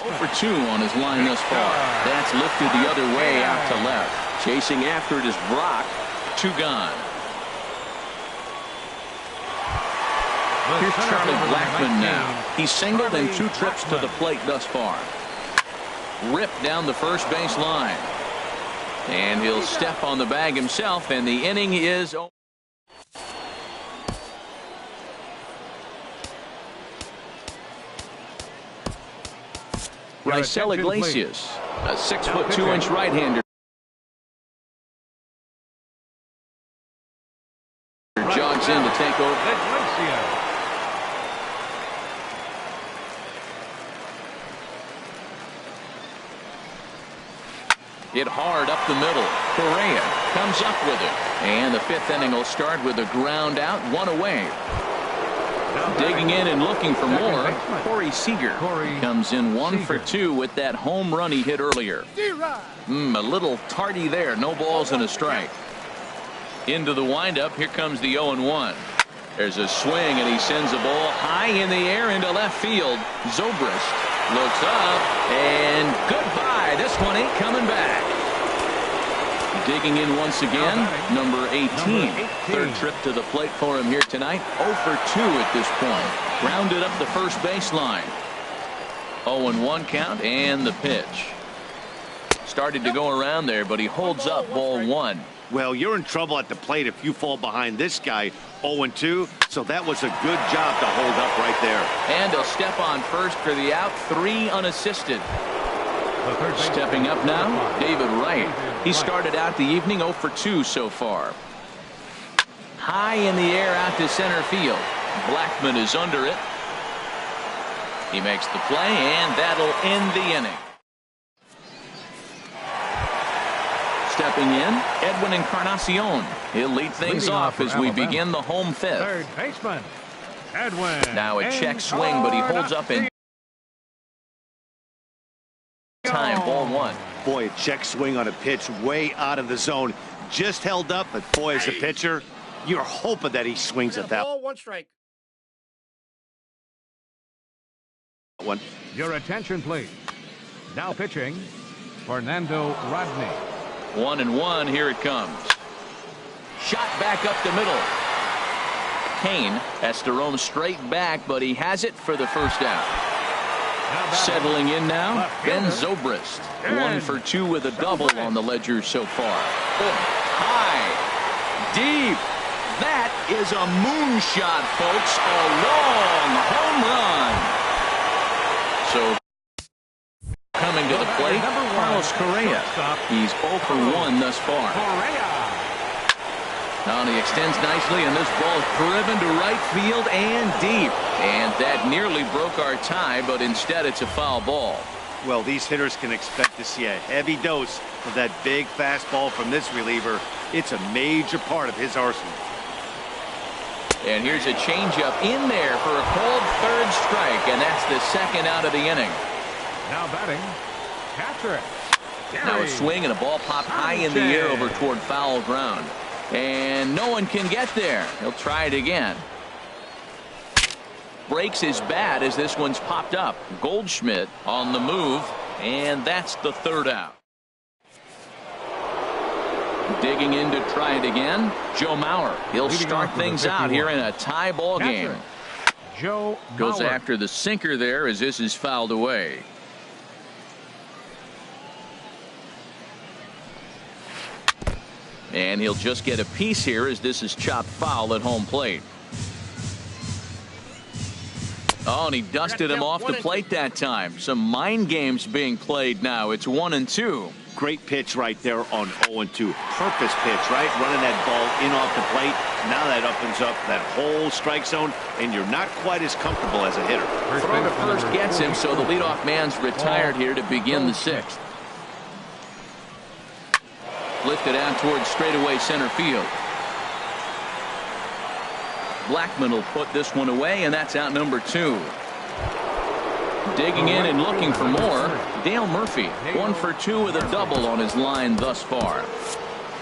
0 for 2 on his line thus far. That's lifted the other way out to left. Chasing after it is Brock. 2 gone. Here's Charlie Blackmon now. He's singled in 2 trips to the plate thus far. Ripped down the first base line. And he'll step on the bag himself, and the inning is over. Raisel Iglesias, a 6'2" right-hander, jogs in to take over. Hit hard up the middle. Correa comes up with it, and the 5th inning will start with a ground out, 1 away. Digging in and looking for more, Corey Seager comes in 1 for 2 with that home run he hit earlier. A little tardy there. No balls and a strike. Into the windup. Here comes the 0-1. There's a swing, and he sends a ball high in the air into left field. Zobrist looks up, and goodbye. This one ain't coming back. Digging in once again, number 18. 3rd trip to the plate for him here tonight. 0 for 2 at this point. Grounded up the first baseline. 0-1 count, and the pitch. Started to go around there, but he holds up ball 1. Well, you're in trouble at the plate if you fall behind this guy. 0-2, so that was a good job to hold up right there. And a step on first for the out. 3 unassisted. Stepping up now, David Wright. He started out the evening 0 for 2 so far. High in the air out to center field. Blackmon is under it. He makes the play, and that'll end the inning. stepping in, Edwin Encarnacion. He'll lead things Leading off off as for we Alabama. begin the home fifth. Third baseman, Edwin. Now a check swing, but he holds up in time. Ball one. Boy, a check swing on a pitch way out of the zone. Just held up, but boy, as a pitcher, you're hoping that he swings at that Ball, 1 strike. one. Your attention, please. Now pitching, Fernando Rodney. 1-1. Here it comes. Shot back up the middle. Kane has to roam straight back, but he has it for the first out. Settling in now, Ben Zobrist. 1 for 2 with a double on the ledger so far. High, deep. That is a moonshot, folks. A long home run. So coming to the plate, Carlos Correa. He's 0 for 1 thus far. Now he extends nicely, and this ball is driven to right field and deep. And that nearly broke our tie, but instead it's a foul ball. Well, these hitters can expect to see a heavy dose of that big fastball from this reliever. It's a major part of his arsenal. And here's a changeup in there for a cold third strike, and that's the second out of the inning. Now batting, catcher. Now a swing and a ball popped high in the air over toward foul ground. And no one can get there. He'll try it again. Breaks his bat as this one's popped up. Goldschmidt on the move, and that's the third out. Digging in to try it again, Joe Mauer. He'll start things out here in a tie ball game. Joe Goes Mauer. after the sinker there as this is fouled away. And he'll just get a piece here as this is chopped foul at home plate. Oh, and he dusted him off the plate that time. Some mind games being played now. It's 1-2. Great pitch right there on 0-2. Purpose pitch, right? Running that ball in off the plate. Now that opens up that whole strike zone, and you're not quite as comfortable as a hitter. Throw to first gets him, so the leadoff man's retired here to begin the sixth. Lifted out towards straightaway center field. Blackman will put this one away, and that's out number 2. Digging in and looking for more, Dale Murphy. 1 for 2 with a double on his line thus far.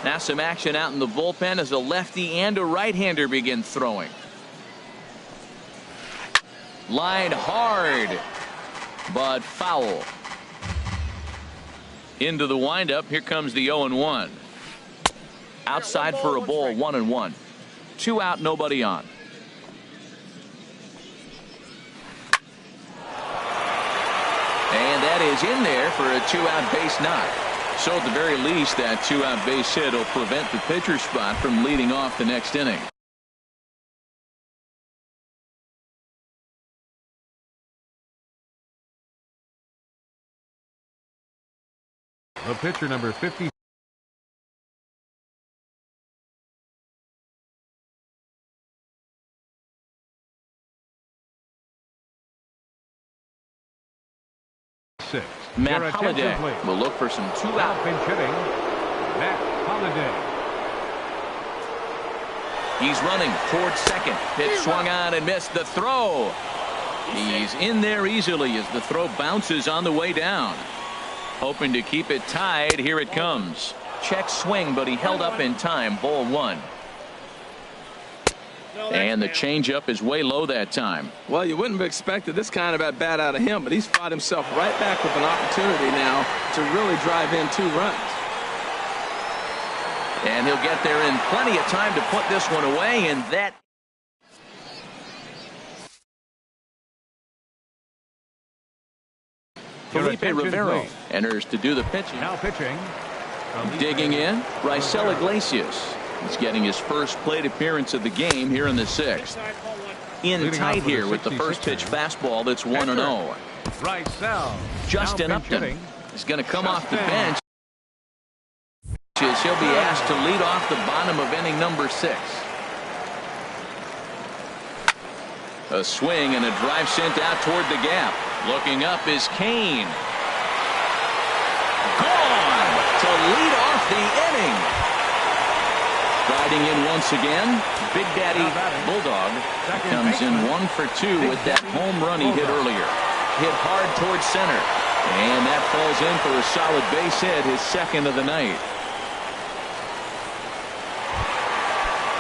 Now some action out in the bullpen as a lefty and a right-hander begin throwing. Line hard, but foul. Into the windup. Here comes the 0-1. Outside for a ball, 1-1. 2 out, nobody on. And that is in there for a 2-out base knock. So at the very least, that 2-out base hit will prevent the pitcher spot from leading off the next inning. The pitcher, number 50. Matt Holliday will look for some 2-out. Pinch hitting, Matt Holliday. He's running towards second. Pitch swung on and missed the throw. He's in there easily as the throw bounces on the way down. Hoping to keep it tied. Here it comes. Check swing, but he held up in time. Ball 1. And the changeup is way low that time. Well, you wouldn't have expected this kind of at bat out of him, but he's fought himself right back with an opportunity now to really drive in 2 runs. And he'll get there in plenty of time to put this one away, and that Felipe Rivero enters to do the pitching. Now pitching. Digging in, Raisel Iglesias. He's getting his first plate appearance of the game here in the 6th. In tight here with the first pitch fastball that's 1-0. Raisel. Justin Upton is going to come off the bench. He'll be asked to lead off the bottom of inning number 6. A swing and a drive sent out toward the gap. Looking up is Kane. Gone. to lead off the inning. Striding in once again, Big Daddy Bulldog comes in 1 for 2 with that home run he hit earlier. Hit hard towards center, and that falls in for a solid base hit, his second of the night.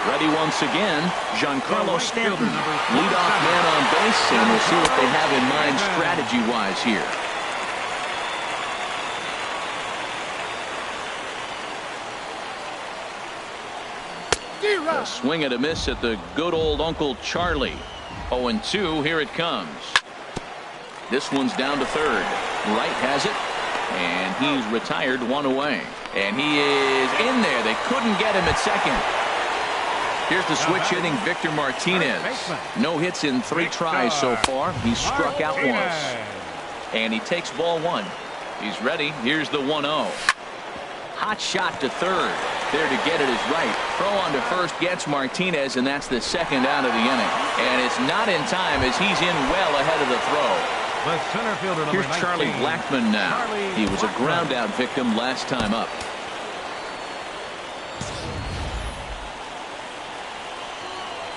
Ready once again, Giancarlo Stanton, leadoff man on base, and we'll see what they have in mind strategy-wise here. A swing and a miss at the good old Uncle Charlie. 0-2, here it comes. This one's down to third. Wright has it, and he's retired, 1 away. And he is in there. They couldn't get him at second. Here's the switch hitting Victor Martinez. No hits in 3 tries so far. He struck out once. And he takes ball 1. He's ready. Here's the 1-0. Hot shot to third. There to get it is Wright. Throw on to first gets Martinez, and that's the second out of the inning. And it's not in time as he's in well ahead of the throw. The center fielder, here's Charlie Blackmon now. He was a ground out victim last time up.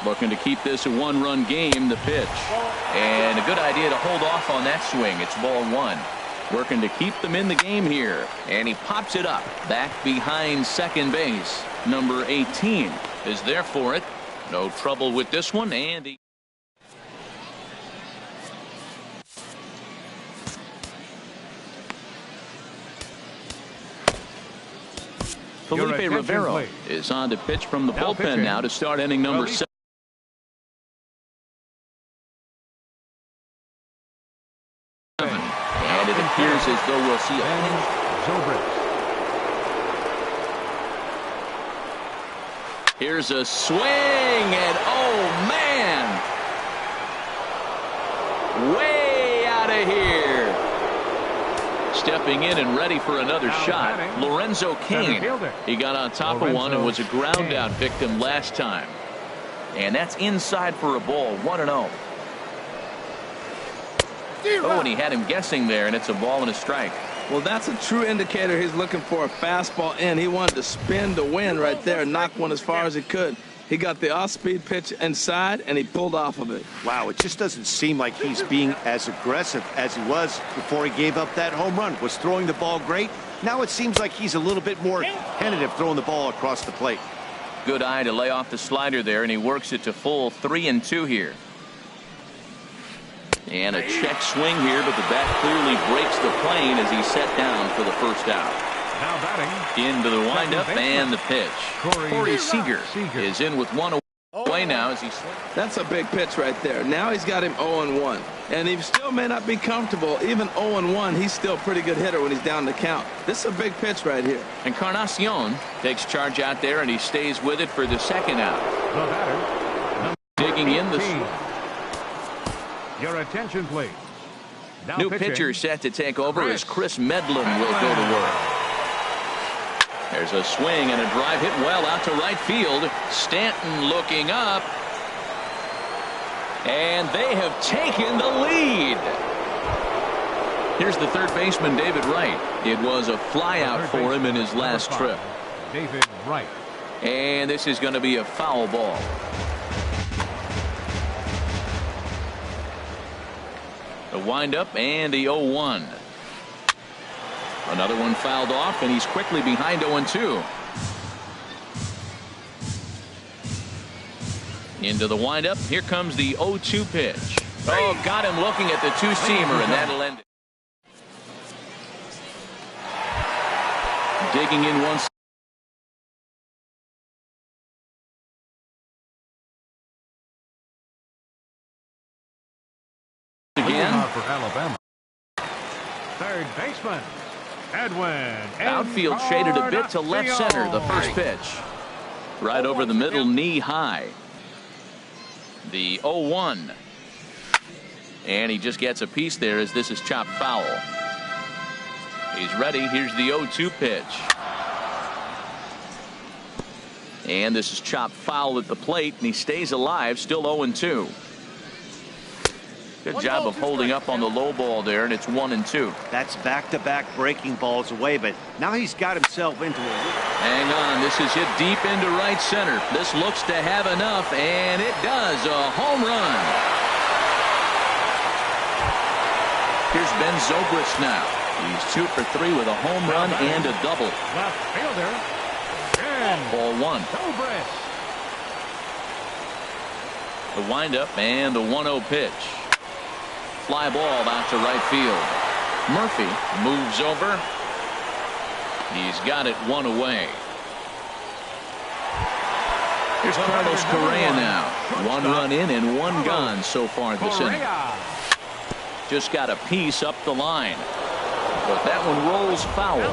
Looking to keep this a 1-run game, the pitch. And a good idea to hold off on that swing. It's ball 1. Working to keep them in the game here. And he pops it up back behind second base. Number 18 is there for it. No trouble with this one. And he Felipe Rivero is on to pitch from the bullpen now to start inning number 7. And it appears as though we'll see a pinch. Here's a swing, and oh man, way out of here. Stepping in and ready for another shot, Lorenzo Cain. He got on top of one and was a ground out victim last time. And that's inside for a ball, 1-0. Oh, and he had him guessing there, and it's a ball and a strike. Well, that's a true indicator he's looking for a fastball in. He wanted to spin to win right there and knock one as far as he could. He got the off-speed pitch inside, and he pulled off of it. Wow, it just doesn't seem like he's being as aggressive as he was before he gave up that home run. Was throwing the ball great. Now it seems like he's a little bit more tentative throwing the ball across the plate. Good eye to lay off the slider there, and he works it to full 3-2 here. And a check swing here, but the bat clearly breaks the plane as he's set down for the first out. Now batting into the windup and the pitch. Corey Seager is in with 1 away now as he swings. That's a big pitch right there. Now he's got him 0-1. And he still may not be comfortable. Even 0-1, he's still a pretty good hitter when he's down the count. This is a big pitch right here. Encarnacion takes charge out there, and he stays with it for the second out. the batter. Digging in the... Your attention, please. Now New pitching. pitcher set to take over as Chris Medlin will go to work. There's a swing and a drive hit well out to right field. Stanton looking up. And they have taken the lead. Here's the third baseman, David Wright. It was a flyout for him in his last trip. David Wright. And this is going to be a foul ball. The windup and the 0-1. Another one fouled off, and he's quickly behind 0-2. Into the windup. Here comes the 0-2 pitch. Oh, got him looking at the two-seamer, and that'll end it. Digging in once. Again. For Alabama. Third baseman, Edwin. Outfield shaded a bit to left center. The first pitch. Right over the middle, knee high. The 0-1. And he just gets a piece there as this is chopped foul. He's ready. Here's the 0-2 pitch. And this is chopped foul at the plate, and he stays alive, still 0-2. Good job of holding up on the low ball there, and it's 1-2. That's back-to-back breaking balls away, but now he's got himself into a... Hang on, this is hit deep into right center. This looks to have enough, and it does. A home run. Here's Ben Zobrist now. He's 2 for 3 with a home run and a double. Left fielder. Ball 1. Zobrist. The windup and the 1-0 pitch. Fly ball out to right field. Murphy moves over. He's got it 1 away. Here's Carlos Correa now. 1 run in and 1 gone so far this inning. Just got a piece up the line. But that one rolls foul.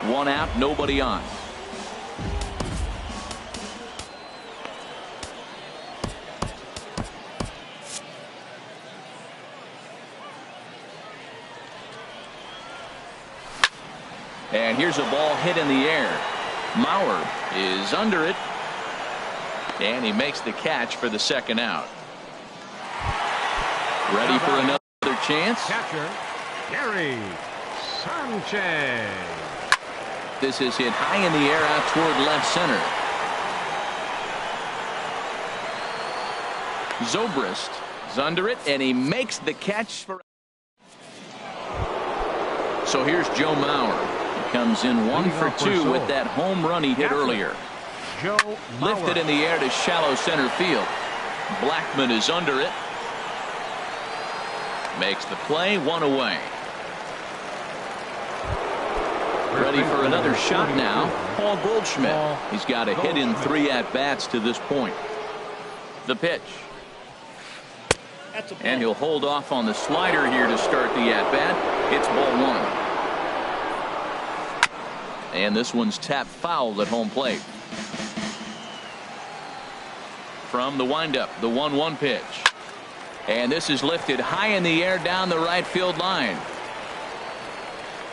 1 out, nobody on. And here's a ball hit in the air. Mauer is under it. And he makes the catch for the 2nd out. Ready for another chance. Catcher, Gary Sanchez. This is hit high in the air out toward left center. Zobrist is under it, and he makes the catch for. So here's Joe Mauer. He comes in 1 for 2 with that home run he hit earlier. Joe Lifted in the air to shallow center field. Blackman is under it. Makes the play, 1 away. Ready for another shot now. Paul Goldschmidt. He's got a hit in 3 at-bats to this point. The pitch. And he'll hold off on the slider here to start the at-bat. It's ball 1. And this one's tapped foul at home plate. From the windup, the 1-1 pitch. And this is lifted high in the air down the right field line.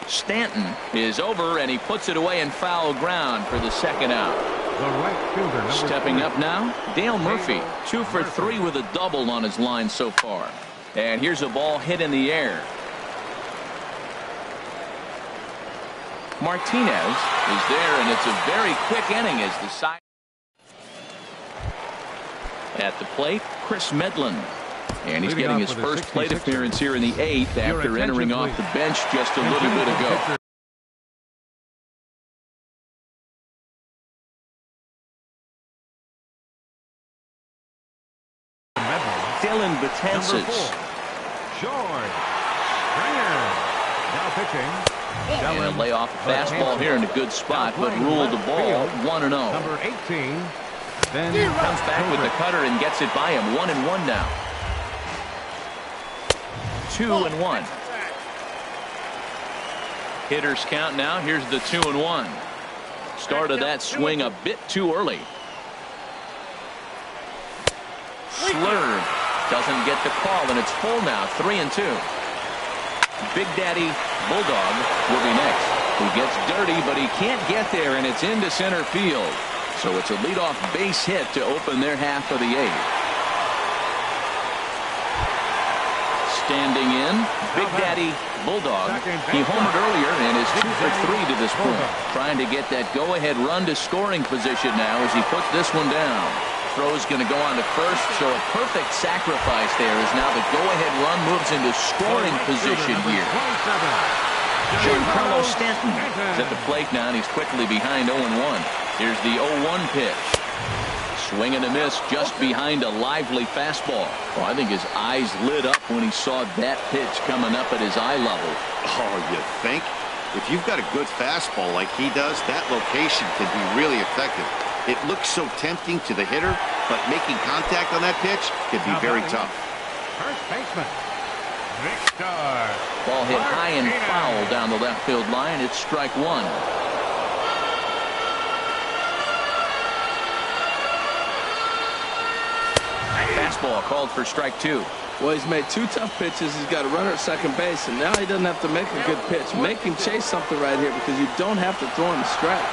Stanton is over, and he puts it away in foul ground for the 2nd out. The right fielder, Stepping 3. up now, Dale Murphy. 2 for 3 with a double on his line so far. And here's a ball hit in the air. Martinez is there, and it's a very quick inning as the side. At the plate, Chris Medlin. And he's getting his first plate appearance here in the 8th after entering off the bench just a little bit ago. Dylan Betances. George Springer. Now pitching. And lay off a fastball here in a good spot, but ruled the ball 1-0. Number 18. Then comes back with the cutter and gets it by him. 1-1 now. 2-1. Hitters count now. Here's the 2-1. Started that swing a bit too early. Slurve doesn't get the call, and it's full now. 3-2. Big Daddy Bulldog will be next. He gets dirty, but he can't get there, and it's into center field. So it's a leadoff base hit to open their half of the 8th. Standing in, Big Daddy Bulldog. He homered earlier and is 2 for 3 to this point. Trying to get that go-ahead run to scoring position now as he puts this one down. Throw's going to go on to first, so a perfect sacrifice there as now the go-ahead run moves into scoring position here. Giancarlo Stanton is at the plate now, and he's quickly behind 0-1. Here's the 0-1 pitch. Swing and a miss just behind a lively fastball. Oh, I think his eyes lit up when he saw that pitch coming up at his eye level. Oh, you think? If you've got a good fastball like he does, that location can be really effective. It looks so tempting to the hitter, but making contact on that pitch can be very tough. First baseman, Victor. Ball hit high and foul down the left field line. It's strike 1. Fastball called for strike 2. Well, he's made 2 tough pitches. He's got a runner at second base, and now he doesn't have to make a good pitch. Make him chase something right here because you don't have to throw him a strike.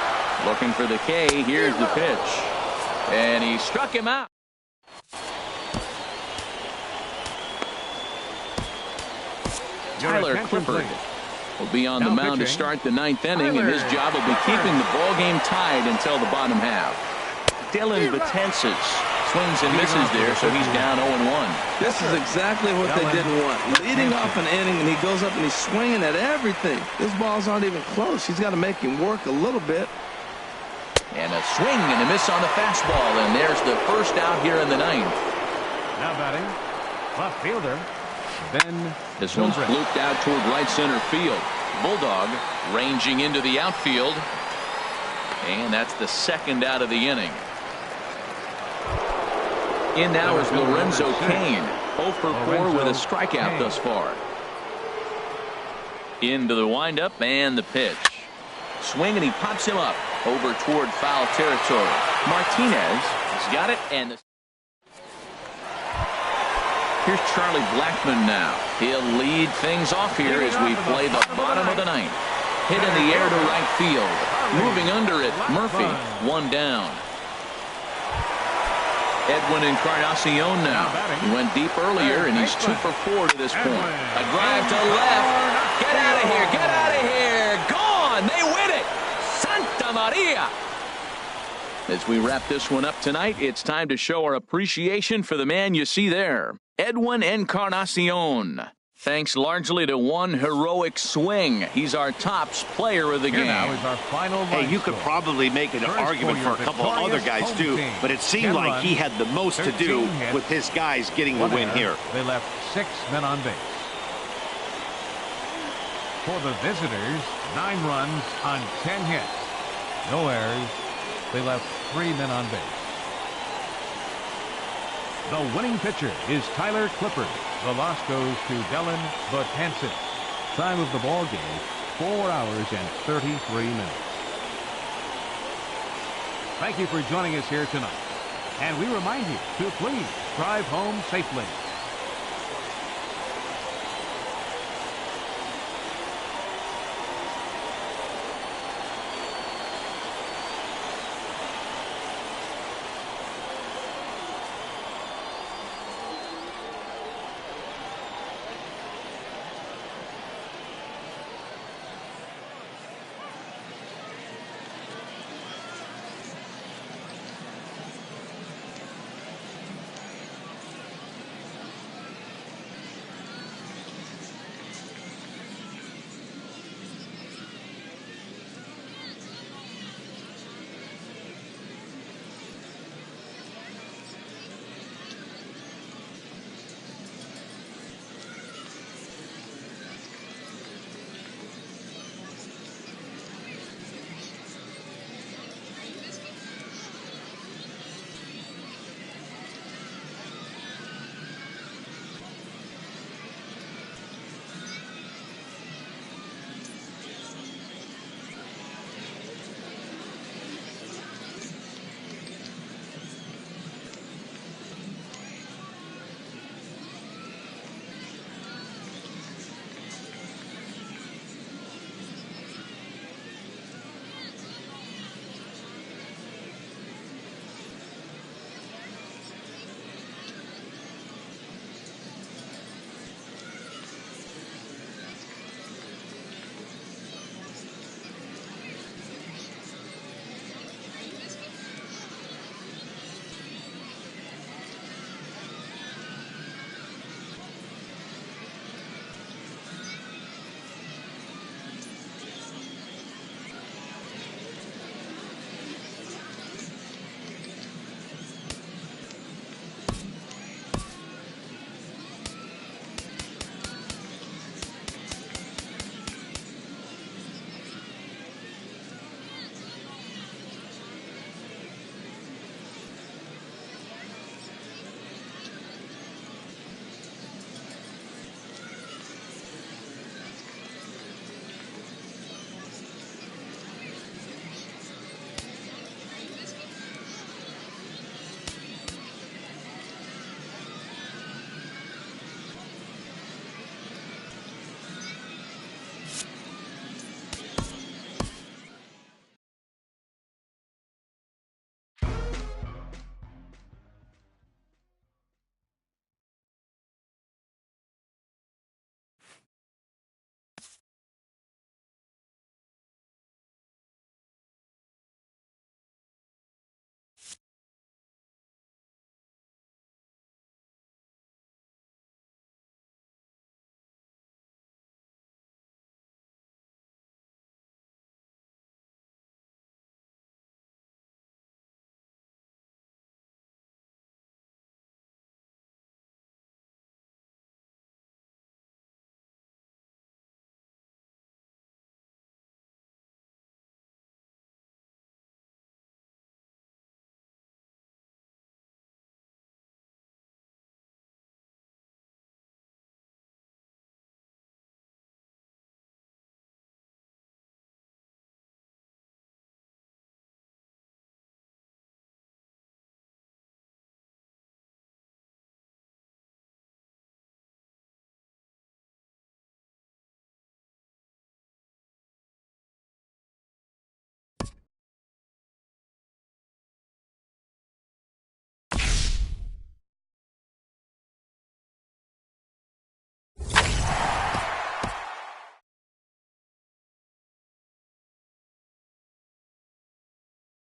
Looking for the K. Here's the pitch. And he struck him out. Tyler Clifford will be on the mound to start the ninth inning, and his job will be keeping the ball game tied until the bottom half. Dylan Betances swings and misses there, so he's down 0-1. This is exactly what they didn't want. Leading off an inning, and he goes up and he's swinging at everything. His balls aren't even close. He's got to make him work a little bit. And a swing and a miss on the fastball, and there's the first out here in the ninth. Now batting, left fielder, Ben. This one's blooped out toward right center field. Bulldog ranging into the outfield, and that's the second out of the inning. In now is Lorenzo Cain, 0 for 4 with a strikeout thus far. Into the windup and the pitch. Swing, and he pops him up over toward foul territory. Martinez has got it, and here's Charlie Blackmon now. He'll lead things off here as we play the bottom of the ninth. Hit in the air to right field. Moving under it, Murphy, one down. Edwin Encarnacion now. He went deep earlier, and he's 2 for 4 to this point. A drive to left. Get out of here. Get out of here. Gone. They win it. Santa Maria. As we wrap this one up tonight, it's time to show our appreciation for the man you see there, Edwin Encarnacion. Thanks largely to one heroic swing. He's our tops player of the game. Now is our final hey, you could probably make an argument for a couple of other guys too, but it seemed like he had the most to do with his guys getting the win here. They left 6 men on base. For the visitors, 9 runs on 10 hits. No errors. They left 3 men on base. The winning pitcher is Tyler Clifford. The loss goes to Dylan Betances. Time of the ball game, 4 hours and 33 minutes. Thank you for joining us here tonight. And we remind you to please drive home safely.